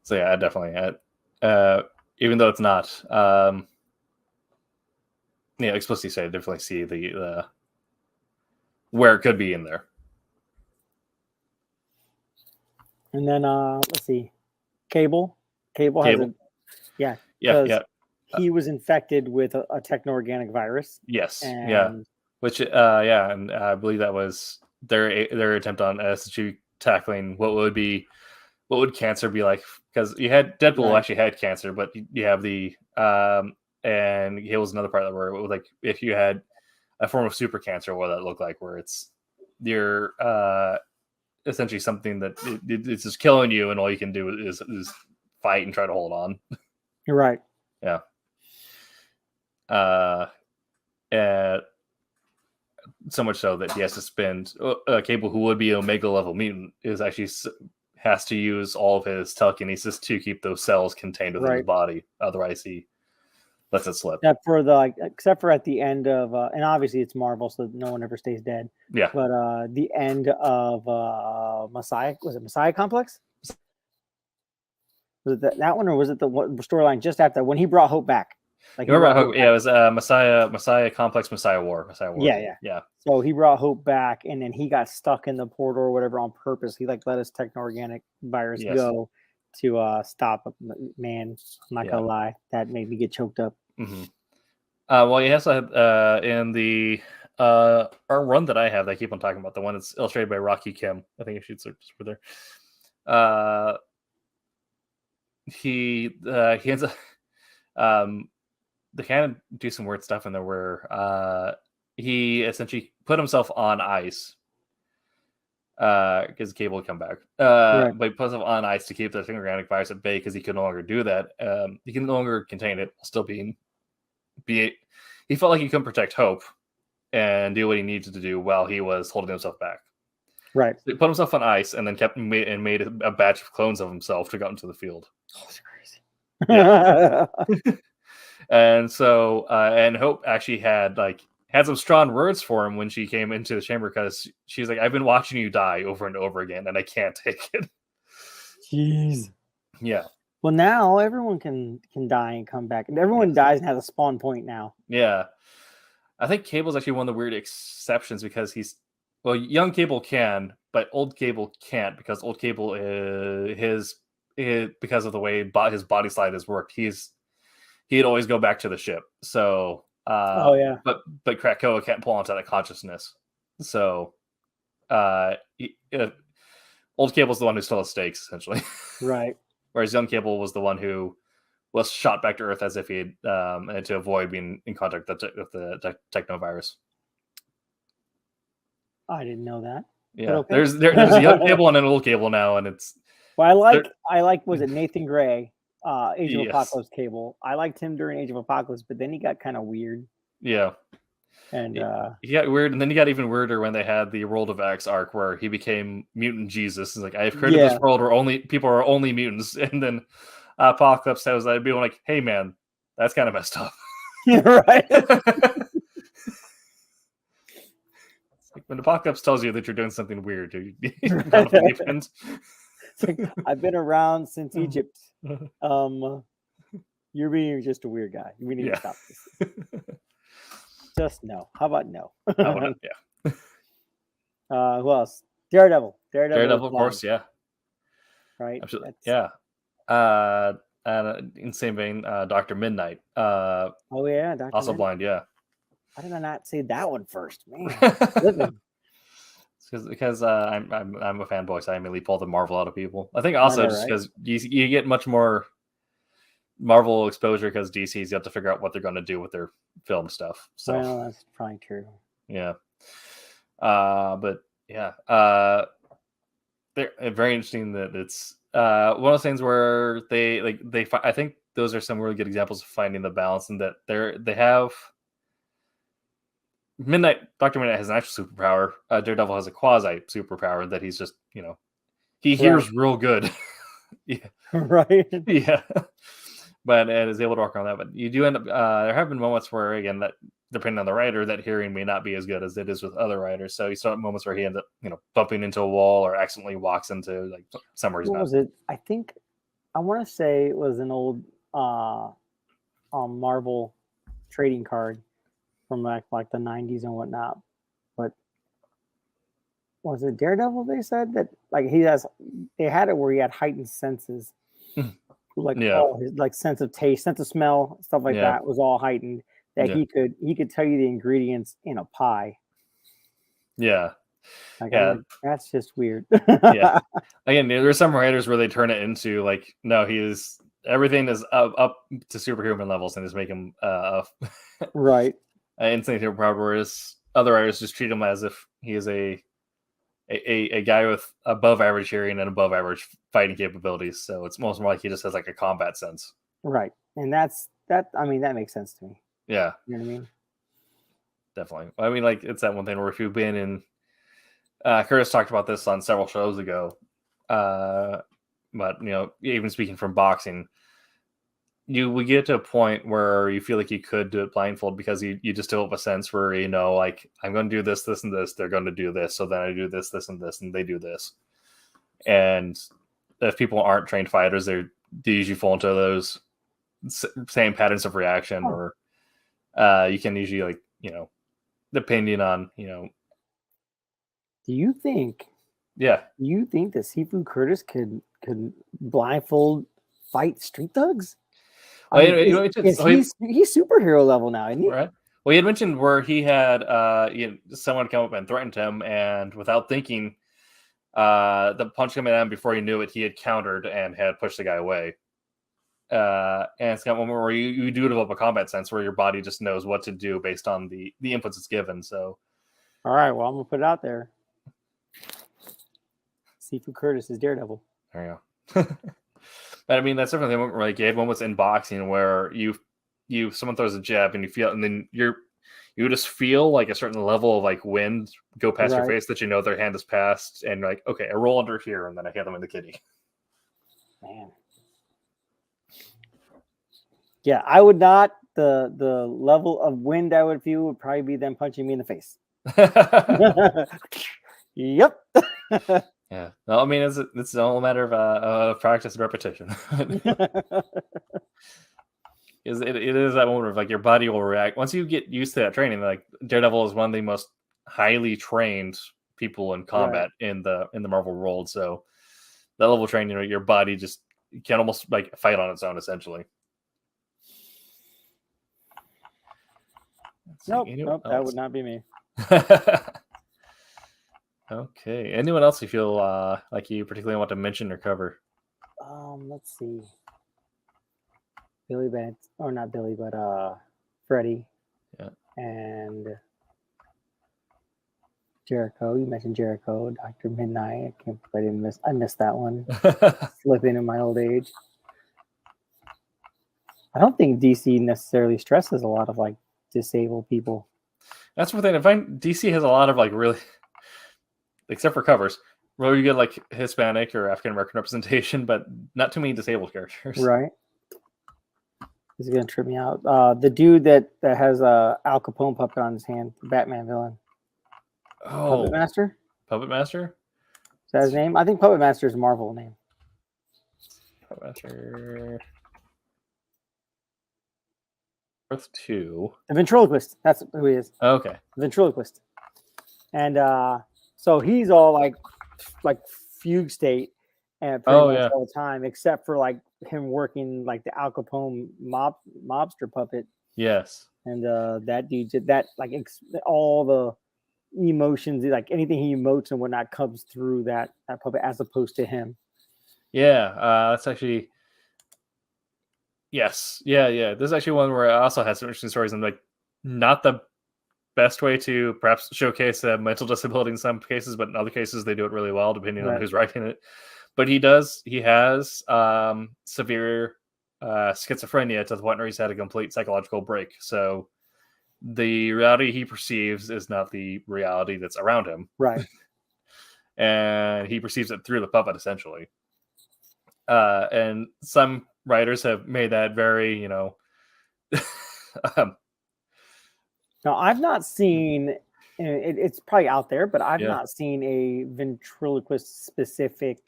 Speaker 3: So yeah, I definitely, even though it's not, explicitly say, I definitely see the where it could be in there.
Speaker 5: And then let's see, Cable has he was infected with a techno-organic virus.
Speaker 3: Yes. Which and I believe that was their attempt on SG tackling what would cancer be like, because you had Deadpool actually had cancer, but you have the and it was another part where it was like if you had a form of super cancer, what that looked like, where it's you're essentially something that it's just killing you, and all you can do is fight and try to hold on.
Speaker 5: You're right.
Speaker 3: Yeah. And so much so that he has to spend Cable, who would be an Omega level mutant, is actually has to use all of his telekinesis to keep those cells contained within his body. Otherwise, he lets it slip.
Speaker 5: Except for at the end of, and obviously it's Marvel, so no one ever stays dead.
Speaker 3: Yeah.
Speaker 5: But the end of Messiah, was it Messiah Complex? Was it that one, or was it the storyline just after when he brought Hope back?
Speaker 3: Like, you remember Hope? Yeah, it was Messiah Complex, Messiah War.
Speaker 5: Yeah. So he brought Hope back, and then he got stuck in the portal or whatever on purpose. He like let his techno-organic virus go to stop. Man, I'm not gonna lie, that made me get choked up.
Speaker 3: Mm-hmm. Well, he also had in the our run that I have that I keep on talking about, the one that's illustrated by Rocky Kim. I think you should search for there. He ends up they kind of do some weird stuff in there where he essentially put himself on ice because Cable would come back. But he put himself on ice to keep the organic virus at bay because he could no longer do that. He can no longer contain it, still he felt like he couldn't protect Hope and do what he needed to do while he was holding himself back.
Speaker 5: Right.
Speaker 3: So he put himself on ice and then made a batch of clones of himself to go into the field.
Speaker 5: Oh, that's crazy.
Speaker 3: Yeah. And so, and Hope actually had some strong words for him when she came into the chamber, because she's like, "I've been watching you die over and over again, and I can't take it."
Speaker 5: Jeez.
Speaker 3: Yeah.
Speaker 5: Well, now everyone can die and come back, and everyone dies and has a spawn point now.
Speaker 3: Yeah. I think Cable's actually one of the weird exceptions, because young Cable can, but old Cable can't, because old Cable because of the way his body slide has worked, he'd always go back to the ship. So,
Speaker 5: Oh yeah.
Speaker 3: but Krakoa can't pull onto that consciousness. So, old Cable's the one who still has stakes, essentially.
Speaker 5: Right.
Speaker 3: Whereas young Cable was the one who was shot back to Earth as if he had to avoid being in contact with the technovirus.
Speaker 5: I didn't know that.
Speaker 3: Yeah,
Speaker 5: okay.
Speaker 3: there's a young Cable and an old Cable now, and it's.
Speaker 5: Well, I like was it Nathan Gray, Age of
Speaker 3: Yes.
Speaker 5: Apocalypse Cable. I liked him during Age of Apocalypse, but then he got kind of weird.
Speaker 3: Yeah.
Speaker 5: And
Speaker 3: he got weird, and then he got even weirder when they had the World of X arc, where he became mutant Jesus. It's like, I've created this world where people are only mutants, and then Apocalypse has that being like, "Hey man, that's kind of messed up."
Speaker 5: Right.
Speaker 3: Like when Apocalypse tells you that you're doing something weird, you're not a mutants.
Speaker 5: It's like, I've been around since Egypt. You're being just a weird guy. We need to stop this. Just no. How about no?
Speaker 3: Yeah.
Speaker 5: Who else? Daredevil.
Speaker 3: Daredevil, of course, yeah.
Speaker 5: Right.
Speaker 3: Absolutely. Yeah. In same vein, Dr. Midnight.
Speaker 5: Oh yeah, Dr.
Speaker 3: Also
Speaker 5: Midnight.
Speaker 3: blind, yeah.
Speaker 5: Why did I not say that one first, man?
Speaker 3: Because I'm a fanboy, so I immediately pull the Marvel out of people. I think also just because you get much more Marvel exposure, because DC's got to figure out what they're going to do with their film stuff. So
Speaker 5: well, that's probably true.
Speaker 3: Yeah. But yeah, they're very interesting that it's one of those things where I think those are some really good examples of finding the balance, and that they have Dr. Midnight has an actual superpower. Daredevil has a quasi superpower that he's just, he hears real good. Yeah.
Speaker 5: Right.
Speaker 3: Yeah. But is able to work on that. But you do end up, there have been moments where, again, that depending on the writer, that hearing may not be as good as it is with other writers. So you still have moments where he ends up, bumping into a wall or accidentally walks into somewhere he's not.
Speaker 5: What was it? I think I want to say it was an old Marvel trading card from like the 90s and whatnot. But was it Daredevil? They said that they had it where he had heightened senses. All his sense of taste, sense of smell, stuff like that was all heightened. That he could tell you the ingredients in a pie.
Speaker 3: Yeah.
Speaker 5: That's just weird.
Speaker 3: Yeah. Again, there's some writers where they turn it into no, everything is up to superhuman levels, and just make him
Speaker 5: right.
Speaker 3: Insane superpower, whereas other writers just treat him as if he is a guy with above average hearing and above average fighting capabilities. So it's most more like he just has a combat sense.
Speaker 5: Right. And that makes sense to me.
Speaker 3: Yeah.
Speaker 5: You know what I mean?
Speaker 3: Definitely. I mean, it's that one thing where if you've been in, Curtis talked about this on several shows ago. But even speaking from boxing, we get to a point where you feel like you could do it blindfold, because you just develop a sense where, I'm going to do this, this, and this. They're going to do this. So then I do this, this, and this, and they do this. And if people aren't trained fighters, they usually fall into those same patterns of reaction, or you can usually depending on,
Speaker 5: Do you think?
Speaker 3: Yeah.
Speaker 5: Do you think that Sifu Curtis could blindfold fight street thugs? He's superhero level now, isn't he?
Speaker 3: Right. Well, he had mentioned where he had someone come up and threatened him, and without thinking, the punch coming at him, before he knew it, he had countered and had pushed the guy away. And it's got one more where you do develop a combat sense, where your body just knows what to do based on the inputs it's given. So,
Speaker 5: all right, well, I'm gonna put it out there. Sifu Curtis is Daredevil.
Speaker 3: There you go. But I mean, that's definitely you have moments in boxing where someone throws a jab and you feel, and then you you just feel like a certain level of like wind go past your
Speaker 5: Right.
Speaker 3: face that you know their hand is passed, and you're like, okay, I roll under here, and then I hit them in the kidney.
Speaker 5: Man. Yeah, I would not. The level of wind I would feel would probably be them punching me in the face. Yep.
Speaker 3: Yeah. No, I mean it's all a matter of practice and repetition. It is that moment of like your body will react once you get used to that training. Like Daredevil is one of the most highly trained people in combat in the Marvel world. So that level of training, your body just can almost like fight on its own essentially.
Speaker 5: Nope, that would not be me.
Speaker 3: Okay. Anyone else you feel like you particularly want to mention or cover?
Speaker 5: Let's see. Billy Bennett, or not Billy, but Freddie.
Speaker 3: Yeah.
Speaker 5: And Jericho. You mentioned Jericho, Dr. Midnight. I missed that one. Slipping in my old age. I don't think DC necessarily stresses a lot of like disabled people.
Speaker 3: That's the thing. I find DC has a lot of like really, except for covers, where you get like Hispanic or African American representation, but not too many disabled characters.
Speaker 5: Right. This is gonna trip me out. The dude that has a Al Capone puppet on his hand, the Batman villain.
Speaker 3: Oh,
Speaker 5: Puppet Master?
Speaker 3: Puppet Master?
Speaker 5: Is that his name? I think Puppet Master is a Marvel name.
Speaker 3: Puppet Master. Earth 2.
Speaker 5: The ventriloquist. That's who he is.
Speaker 3: Okay.
Speaker 5: The ventriloquist. And so he's all like fugue state and pretty much all the time, except for like him working like the Al Capone mobster puppet.
Speaker 3: Yes.
Speaker 5: And that dude did that, like all the emotions, like anything he emotes and whatnot comes through that puppet as opposed to him.
Speaker 3: Yeah, that's actually. Yes, yeah. This is actually one where I also had some interesting stories, and like not the best way to perhaps showcase mental disability in some cases, but in other cases they do it really well, depending on who's writing it. But he has severe schizophrenia to the point where he's had a complete psychological break. So the reality he perceives is not the reality that's around him.
Speaker 5: Right.
Speaker 3: And he perceives it through the puppet, essentially. And some writers have made that very,
Speaker 5: Now, I've not seen, it's probably out there, but I've not seen a ventriloquist specific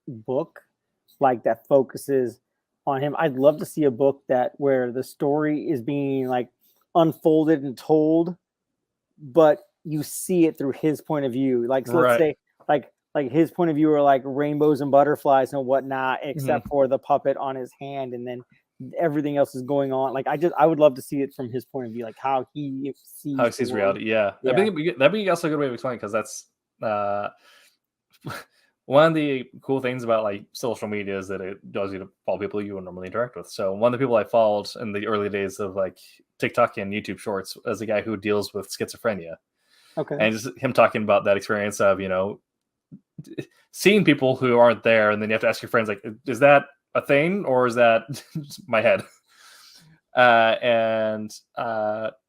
Speaker 5: book like that focuses on him. I'd love to see a book where the story is being like unfolded and told, but you see it through his point of view. Like, so let's say like his point of view are like rainbows and butterflies and whatnot, except for the puppet on his hand, and then everything else is going on. Like I would love to see it from his point of view, like how he sees
Speaker 3: reality. Yeah. That'd be also a good way to explain, because that's one of the cool things about like social media is that it does you to follow people you would normally interact with. So one of the people I followed in the early days of like TikTok and YouTube Shorts is a guy who deals with schizophrenia. Okay. And just him talking about that experience of, seeing people who aren't there, and then you have to ask your friends, like, is that a thing or is that my head?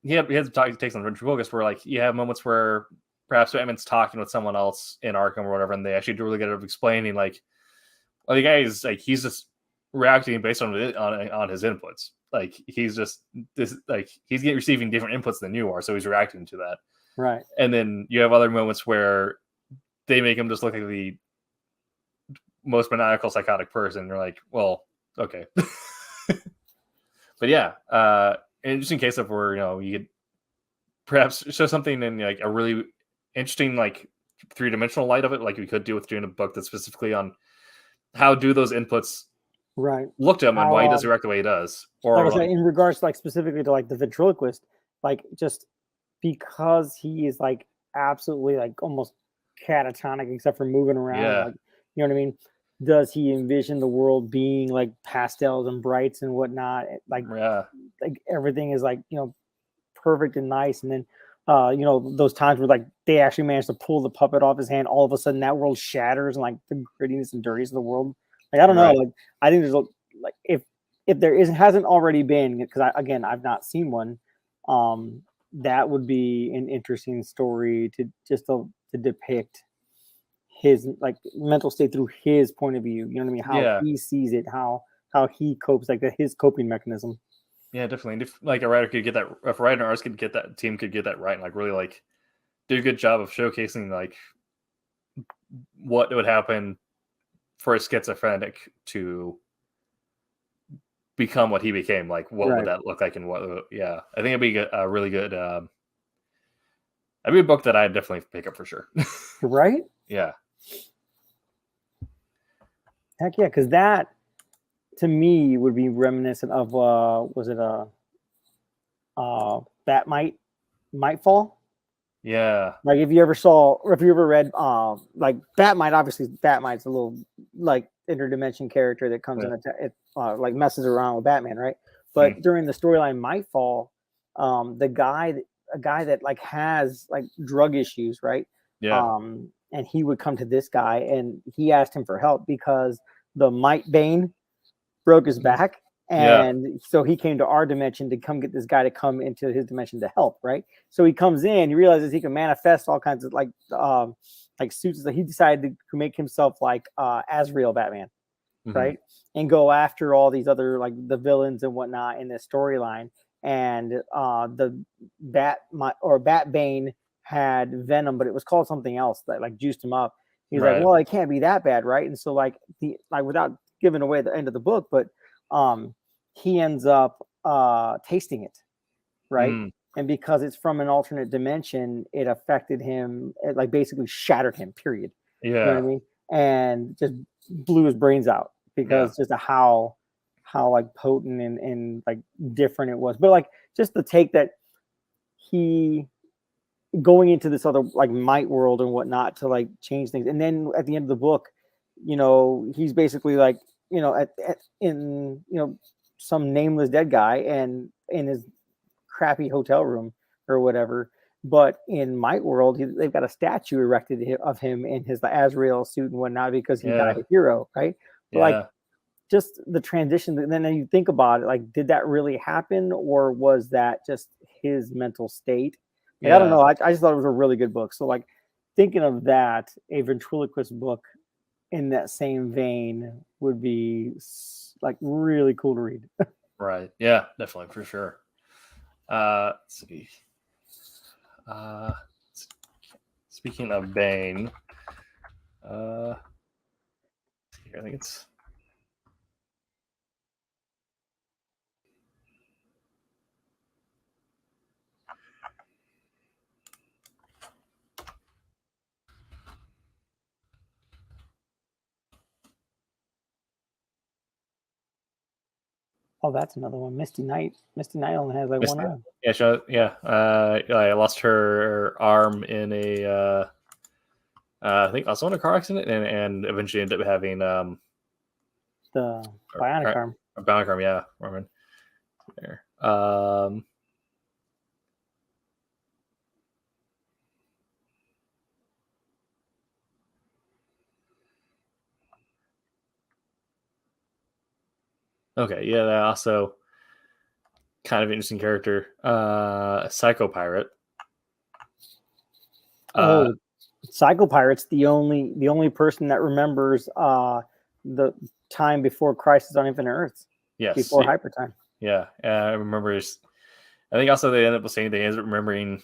Speaker 3: He had to take some ventriloquist where like you have moments where perhaps Batman's talking with someone else in Arkham or whatever, and they actually do really good at explaining like, well, the guy is like, he's just reacting based on his inputs. Like he's just he's receiving different inputs than you are, so he's reacting to that.
Speaker 5: Right.
Speaker 3: And then you have other moments where they make him just look like the most maniacal psychotic person. You're like, well, okay. But yeah, interesting case of where, you could perhaps show something in like a really interesting, like 3-dimensional light of it. Like we could do with doing a book that's specifically on how do those inputs look to him and why he does react the way he does. Or
Speaker 5: like in regards to like specifically to like the ventriloquist, like just because he is like absolutely like almost catatonic except for moving around, like, you know what I mean? Does he envision the world being like pastels and brights and whatnot? Like everything is like, perfect and nice. And then, those times where like they actually managed to pull the puppet off his hand, all of a sudden that world shatters and like the grittiness and dirtiness of the world. Like, I don't know. Like, I think there's if there hasn't already been, because I've not seen one, that would be an interesting story to depict his like mental state through his point of view. You know what I mean? How
Speaker 3: Yeah.
Speaker 5: he sees it, how he copes, like his coping mechanism.
Speaker 3: Yeah, definitely. And if like a writer could get that, if a writer and artist could get that, team could get that right, and like really like do a good job of showcasing like what would happen for a schizophrenic to become what he became. Like, what would
Speaker 5: Right.
Speaker 3: that look like? And what? Yeah, I think it'd be a really good. That'd be a book that I'd definitely pick up for sure.
Speaker 5: Right?
Speaker 3: Yeah.
Speaker 5: Heck yeah, because that to me would be reminiscent of was it Bat Might Fall?
Speaker 3: Yeah.
Speaker 5: Like if you ever saw or if you ever read like Batmite's a little like interdimension character that comes in like messes around with Batman, right? But during the storyline Might Fall, a guy that like has like drug issues, right?
Speaker 3: Yeah.
Speaker 5: And he would come to this guy and he asked him for help because the Might Bane broke his back. And so he came to our dimension to come get this guy to come into his dimension to help, right? So he comes in, he realizes he can manifest all kinds of like suits. That he decided to make himself like Azrael Batman, right? And go after all these other like the villains and whatnot in this storyline. And the Batbane had Venom, but it was called something else that like juiced him up. He's like, well, it can't be that bad, right? And so like without giving away the end of the book, but he ends up tasting it, right? And because it's from an alternate dimension, it affected him. It like basically shattered him. Period.
Speaker 3: Yeah.
Speaker 5: You know what I mean? And just blew his brains out because just how like potent and like different it was. But like just the take that he going into this other like might world and whatnot to like change things, and then at the end of the book, you know, he's basically like, you know, in you know, some nameless dead guy and in his crappy hotel room or whatever. But in Might World, they've got a statue erected of him in his Azrael suit and whatnot because he died a hero, right? But like just the transition, and then you think about it, like, did that really happen or was that just his mental state? Like, I don't know. I just thought it was a really good book. So like thinking of that, a ventriloquist book in that same vein would be like really cool to read.
Speaker 3: Right. Yeah, definitely, for sure. Let's see. Speaking of Bane, I think it's
Speaker 5: Oh, that's another one. Misty Knight. Misty Knight only has like one eye.
Speaker 3: I lost her arm in a I think also in a car accident, and eventually ended up having
Speaker 5: the bionic arm.
Speaker 3: A bionic arm, yeah, Roman. There. Okay, yeah, that also kind of interesting character. Psycho Pirate.
Speaker 5: Psycho Pirate's the only person that remembers the time before Crisis on Infinite Earths.
Speaker 3: Yes.
Speaker 5: Before Hyper Time.
Speaker 3: Yeah. I remember. I think also they end up saying they end up remembering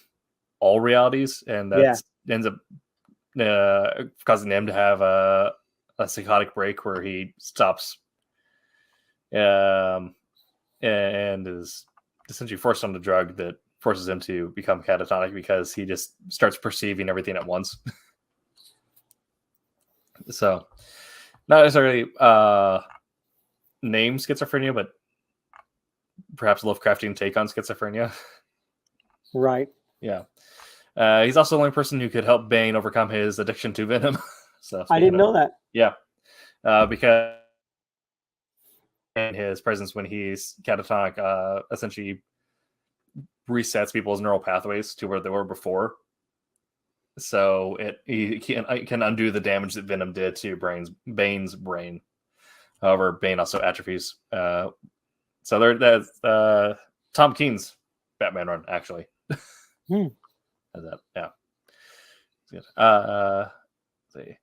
Speaker 3: all realities, and that ends up causing them to have a psychotic break where he stops and is essentially forced on the drug that forces him to become catatonic because he just starts perceiving everything at once. So not necessarily name schizophrenia, but perhaps Lovecraftian take on schizophrenia.
Speaker 5: Right.
Speaker 3: Yeah. He's also the only person who could help Bane overcome his addiction to venom. So
Speaker 5: I didn't know that.
Speaker 3: Yeah. Because in his presence when he's catatonic essentially resets people's neural pathways to where they were before. So he can undo the damage that Venom did to Bane's brain. However, Bane also atrophies. So that's Tom King's Batman run, actually. How's that? Yeah. It's good. Let's see.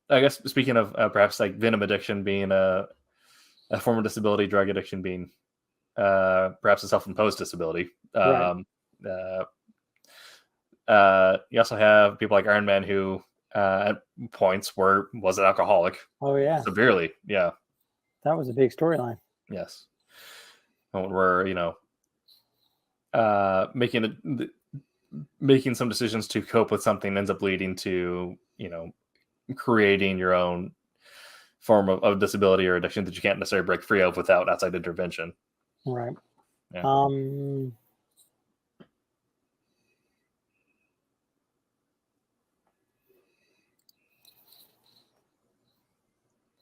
Speaker 3: I guess speaking of perhaps like venom addiction being a form of disability, drug addiction being perhaps a self-imposed disability.
Speaker 5: Right.
Speaker 3: You also have people like Iron Man who at points was an alcoholic.
Speaker 5: Oh yeah,
Speaker 3: Severely. Yeah.
Speaker 5: that was a big storyline.
Speaker 3: Yes. Where making some decisions to cope with something ends up leading to creating your own form of disability or addiction that you can't necessarily break free of without outside intervention.
Speaker 5: Right.
Speaker 3: Yeah.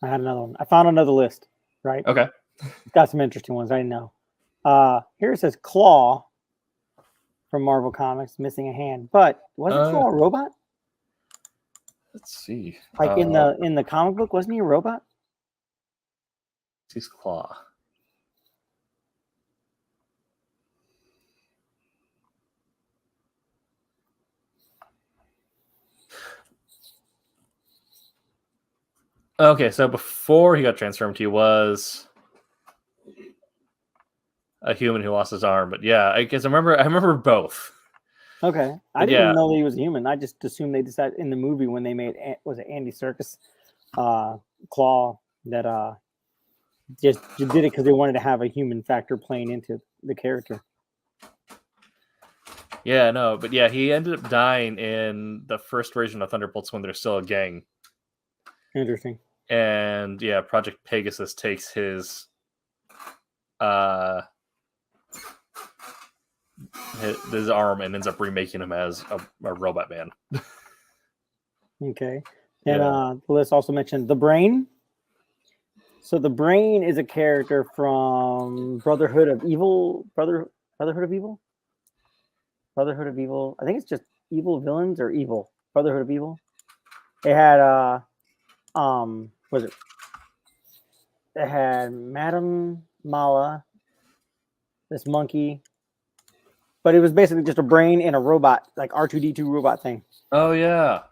Speaker 5: I had another one. I found another list. Right.
Speaker 3: Okay.
Speaker 5: It's got some interesting ones. I didn't know. Here it says Claw from Marvel Comics missing a hand, but wasn't Claw a robot?
Speaker 3: Let's see.
Speaker 5: Like in the comic book, wasn't he a robot?
Speaker 3: He's Claw. Okay, so before he got transformed, he was a human who lost his arm. But yeah, I guess I remember both.
Speaker 5: Okay, I didn't even know that he was a human. I just assumed they decided in the movie when they made was it Andy Serkis Claw that just did it because they wanted to have a human factor playing into the character.
Speaker 3: Yeah, no, but yeah, he ended up dying in the first version of Thunderbolts when they're still a gang.
Speaker 5: Interesting.
Speaker 3: And yeah, Project Pegasus takes his arm and ends up remaking him as a robot man.
Speaker 5: Okay. And the list also mentioned the Brain. So the Brain is a character from Brotherhood of Evil. Brotherhood of Evil? Brotherhood of Evil. I think it's just Evil Villains or Evil. Brotherhood of Evil. It had it had Madame Mala, this monkey. But it was basically just a brain and a robot, like R2D2 robot thing.
Speaker 3: Oh yeah.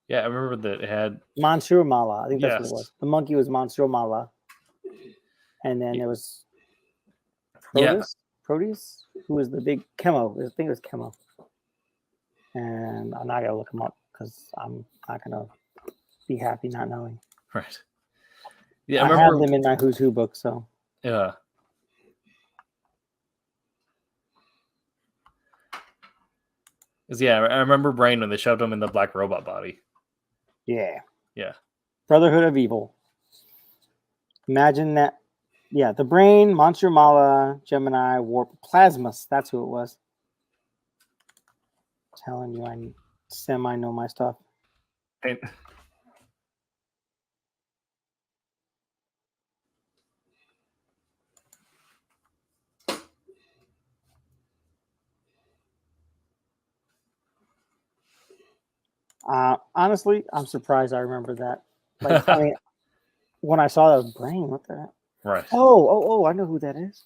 Speaker 3: Yeah, I remember that it had
Speaker 5: Monsieur Mala. I think that's what it was. The monkey was Monsieur Mala. And then there was Proteus, who was the big Chemo. I think it was Chemo. And I'm not gonna look him up because I'm not gonna be happy not knowing.
Speaker 3: Right. Yeah,
Speaker 5: I have them in my Who's Who book, so
Speaker 3: yeah. Yeah, I remember Brain when they shoved him in the black robot body.
Speaker 5: Yeah.
Speaker 3: Yeah.
Speaker 5: Brotherhood of Evil. Imagine that. Yeah, the Brain, Monsieur Mala, Gemini, Warp, Plasmus. That's who it was. Telling you, I semi know my stuff.
Speaker 3: And
Speaker 5: honestly, I'm surprised I remember that. Like, I mean, when I saw that Brain, what the heck?
Speaker 3: right.
Speaker 5: Oh, I know who that is.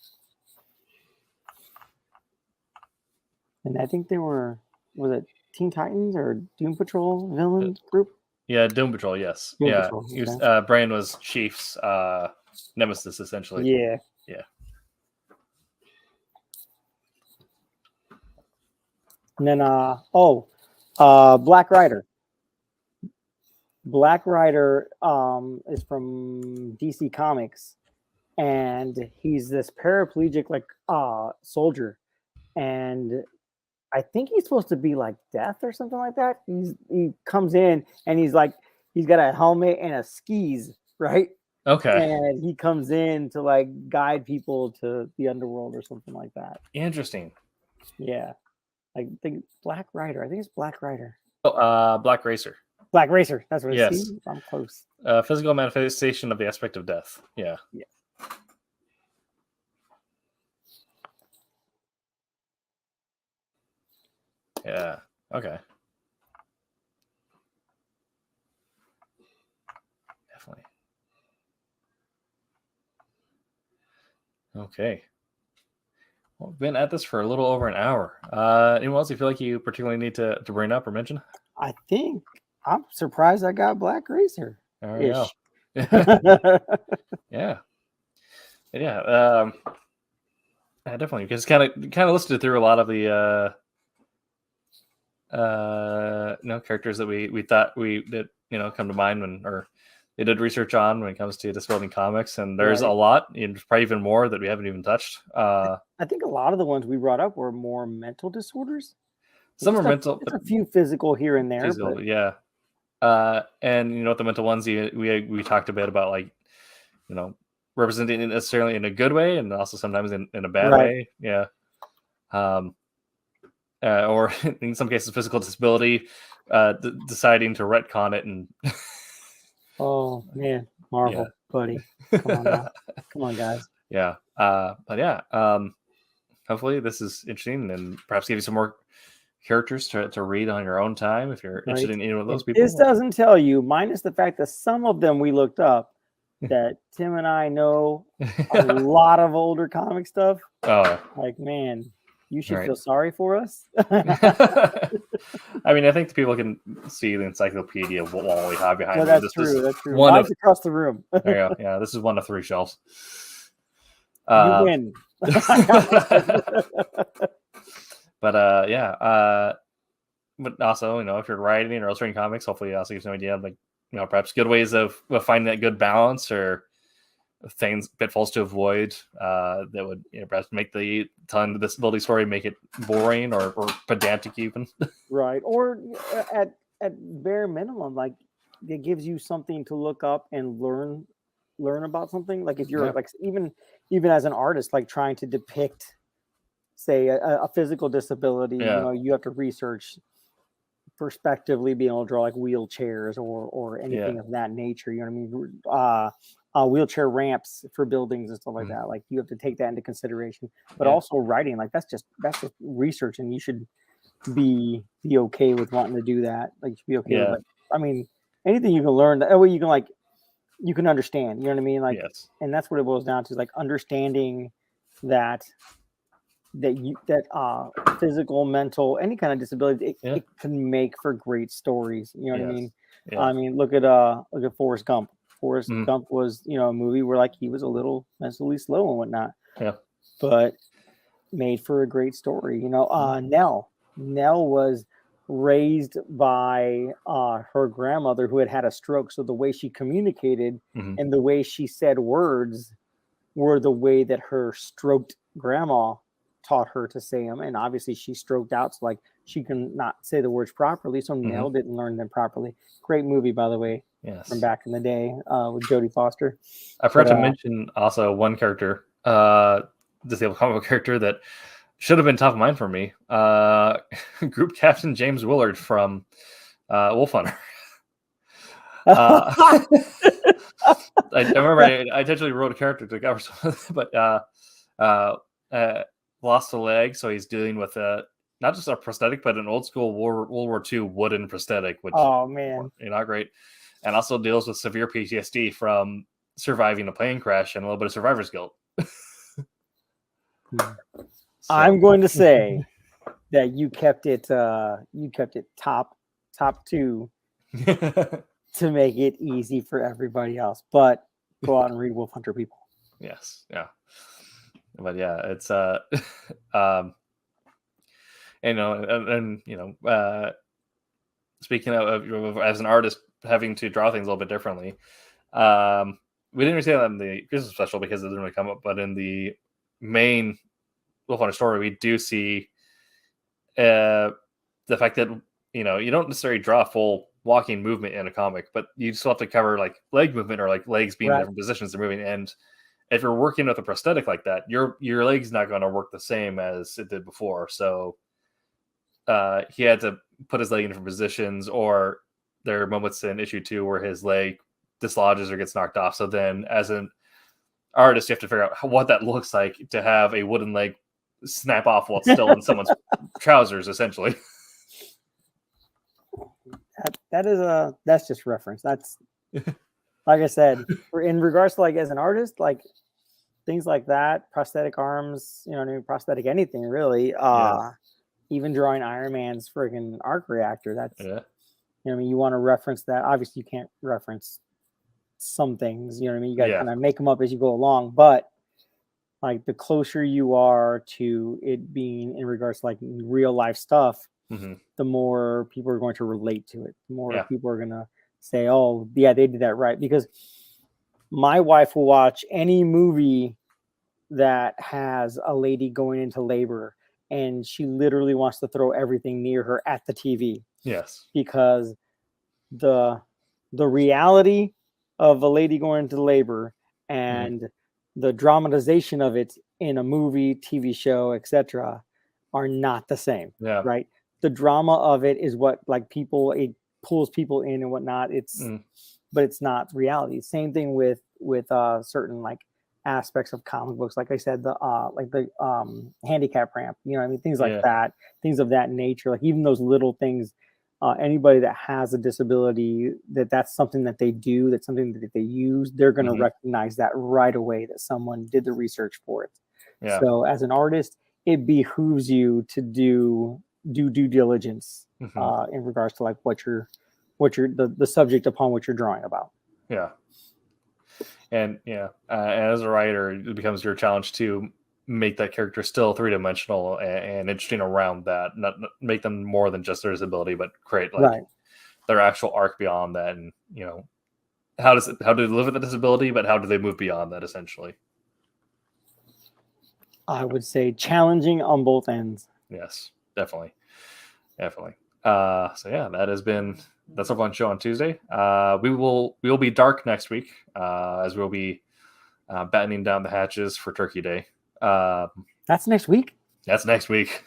Speaker 5: And I think they was it Teen Titans or Doom Patrol villain group?
Speaker 3: Yeah, Doom Patrol, yes.
Speaker 5: Doom
Speaker 3: yeah.
Speaker 5: Patrol,
Speaker 3: He was, Brain was Chief's nemesis, essentially.
Speaker 5: Yeah.
Speaker 3: Yeah.
Speaker 5: And then Black Rider. Black Rider is from DC Comics, and he's this paraplegic like soldier, and I think he's supposed to be like Death or something like that. He comes in and he's got a helmet and a skis, right?
Speaker 3: Okay.
Speaker 5: And he comes in to like guide people to the underworld or something like that.
Speaker 3: Interesting.
Speaker 5: Yeah. I think Black Rider. I think it's Black Rider.
Speaker 3: Oh, Black Racer.
Speaker 5: Black Racer. That's what
Speaker 3: yes.
Speaker 5: It is. I'm close.
Speaker 3: Physical manifestation of the aspect of death. Yeah.
Speaker 5: Yeah.
Speaker 3: Yeah. Okay. Definitely. Okay. Well, we've been at this for a little over an hour. Anyone else you feel like you particularly need to bring up or mention?
Speaker 5: I think I'm surprised I got Black Racer.
Speaker 3: There we go. Yeah. Yeah. Definitely, because kind of listed through a lot of the characters that we thought we did come to mind or they did research on when it comes to disability comics, and there's a lot, probably even more that we haven't even touched.
Speaker 5: I think a lot of the ones we brought up were more mental disorders.
Speaker 3: Some are mental,
Speaker 5: but a few physical here and there.
Speaker 3: Physical,
Speaker 5: but...
Speaker 3: yeah. And the mental ones we talked a bit about, like representing it necessarily in a good way, and also sometimes in a bad way. Yeah. Or in some cases, physical disability, deciding to retcon it and.
Speaker 5: Oh man, Marvel, buddy, come on now, come on, guys.
Speaker 3: Yeah, but yeah, hopefully this is interesting and perhaps give you some more characters to read on your own time if you're interested in any of those people.
Speaker 5: This doesn't tell you, minus the fact that some of them we looked up, that Tim and I know a lot of older comic stuff.
Speaker 3: Oh,
Speaker 5: like man. You should feel sorry for us.
Speaker 3: I mean, I think the people can see the encyclopedia wall we have behind me.
Speaker 5: That's true. That's true.
Speaker 3: One
Speaker 5: across the room.
Speaker 3: There you go. Yeah, this is one of 3 shelves.
Speaker 5: You win.
Speaker 3: But yeah. But also, if you're writing or illustrating comics, hopefully it also gives you an idea of perhaps good ways of finding that good balance or pitfalls to avoid that would perhaps make telling the disability story make it boring or pedantic even. Right.
Speaker 5: Or at bare minimum, like it gives you something to look up and learn about something. Like if you're like even as an artist, like trying to depict, say, a physical disability, you have to research perspectively being able to draw like wheelchairs or anything of that nature. You know what I mean? Wheelchair ramps for buildings and stuff like that. Like you have to take that into consideration. But also writing, like that's just research, and you should be okay with wanting to do that. Like you should be okay with, like, I mean, anything you can learn that way you can understand. You know what I mean? Like, and that's what it boils down to, is like understanding that physical, mental, any kind of disability, it can make for great stories. You know what I mean? Yeah. I mean, look at Forrest Gump. Forrest Gump was, a movie where like he was a little mentally slow and whatnot. Yeah. But made for a great story. Nell was raised by her grandmother who had a stroke. So the way she communicated and the way she said words were the way that her stroked grandma taught her to say them. And obviously she stroked out, so like she can not say the words properly. So Nell didn't learn them properly. Great movie, by the way. Yes. From back in the day with Jodie Foster.
Speaker 3: I forgot to mention also one character, disabled comic book character that should have been top of mind for me. Group Captain James Willard from Wolf Hunter. I remember I intentionally wrote a character to cover some of it, but lost a leg, so he's dealing with not just a prosthetic, but an old school World War II wooden prosthetic, which not great. And also deals with severe PTSD from surviving a plane crash and a little bit of survivor's guilt.
Speaker 5: I'm going to say that you kept it top 2 to make it easy for everybody else. But go out and read Wolf Hunter, people.
Speaker 3: Yes, yeah. But yeah, it's speaking of as an artist having to draw things a little bit differently, we didn't really say that in the Christmas special because it didn't really come up, but in the main Wolf Hunter story, we do see the fact that you don't necessarily draw full walking movement in a comic, but you still have to cover like leg movement or like legs being in different positions they're moving. And if you're working with a prosthetic like that, your leg's not going to work the same as it did before. So he had to put his leg in different positions, or there are moments in issue 2 where his leg dislodges or gets knocked off. So then as an artist, you have to figure out what that looks like to have a wooden leg snap off while it's still in someone's trousers, essentially.
Speaker 5: That's just reference. That's like I said, in regards to like as an artist, like things like that, prosthetic arms, you know, what I mean, prosthetic anything really. Even drawing Iron Man's friggin' arc reactor. That's, you know, what I mean, you want to reference that. Obviously, you can't reference some things. You know what I mean? You got to kind of make them up as you go along. But like the closer you are to it being in regards to like real life stuff, the more people are going to relate to it. The more people are going to say, "Oh, yeah, they did that right." Because my wife will watch any movie that has a lady going into labor, and she literally wants to throw everything near her at the TV.
Speaker 3: Yes.
Speaker 5: Because the reality of a lady going into labor and the dramatization of it in a movie, TV show, etc., are not the same.
Speaker 3: Yeah.
Speaker 5: Right. The drama of it is what like it pulls people in and whatnot. But it's not reality. Same thing with certain like aspects of comic books. Like I said, the handicap ramp, you know what I mean? Things like that, things of that nature. Like even those little things, anybody that has a disability, that's something that they do, that's something that they use, they're going to recognize that right away, that someone did the research for it. So as an artist, it behooves you to do due diligence in regards to like what you're the subject upon which you're drawing about.
Speaker 3: And as a writer, it becomes your challenge to make that character still three-dimensional and interesting around that, not make them more than just their disability, but create like their actual arc beyond that. And you know, how do they live with the disability, but how do they move beyond that? Essentially,
Speaker 5: I would say challenging on both ends.
Speaker 3: Yes, definitely. So yeah, that's our fun show on Tuesday. We will be dark next week, as we'll be battening down the hatches for Turkey Day.
Speaker 5: That's next week.
Speaker 3: That's next week.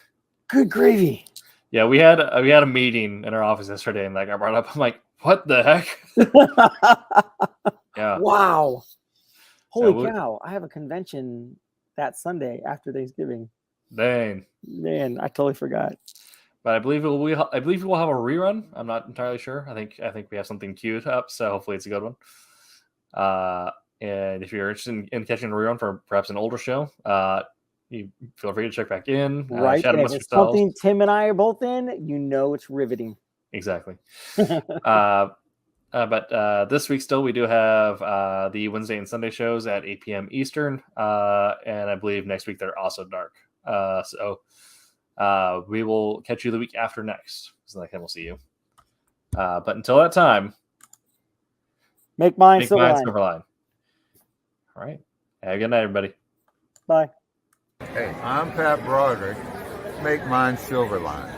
Speaker 5: Good gravy.
Speaker 3: Yeah, we had a meeting in our office yesterday, and like I brought up, I'm like, what the heck? Yeah.
Speaker 5: Wow. Holy cow! I have a convention that Sunday after Thanksgiving.
Speaker 3: Dang.
Speaker 5: Man, I totally forgot.
Speaker 3: But I believe we'll have a rerun. I'm not entirely sure. I think we have something queued up, so hopefully it's a good one. And if you're interested in catching a rerun for perhaps an older show, you feel free to check back in.
Speaker 5: Right, and if it's something Tim and I are both in, you know it's riveting.
Speaker 3: Exactly. But this week still we do have the Wednesday and Sunday shows at 8 p.m. Eastern, and I believe next week they're also dark. So we will catch you the week after next. So then we'll see you. But until that time,
Speaker 5: make mine Silverline.
Speaker 3: All right. Have a good night, everybody.
Speaker 5: Bye.
Speaker 6: Hey, I'm Pat Broderick. Make mine Silverline.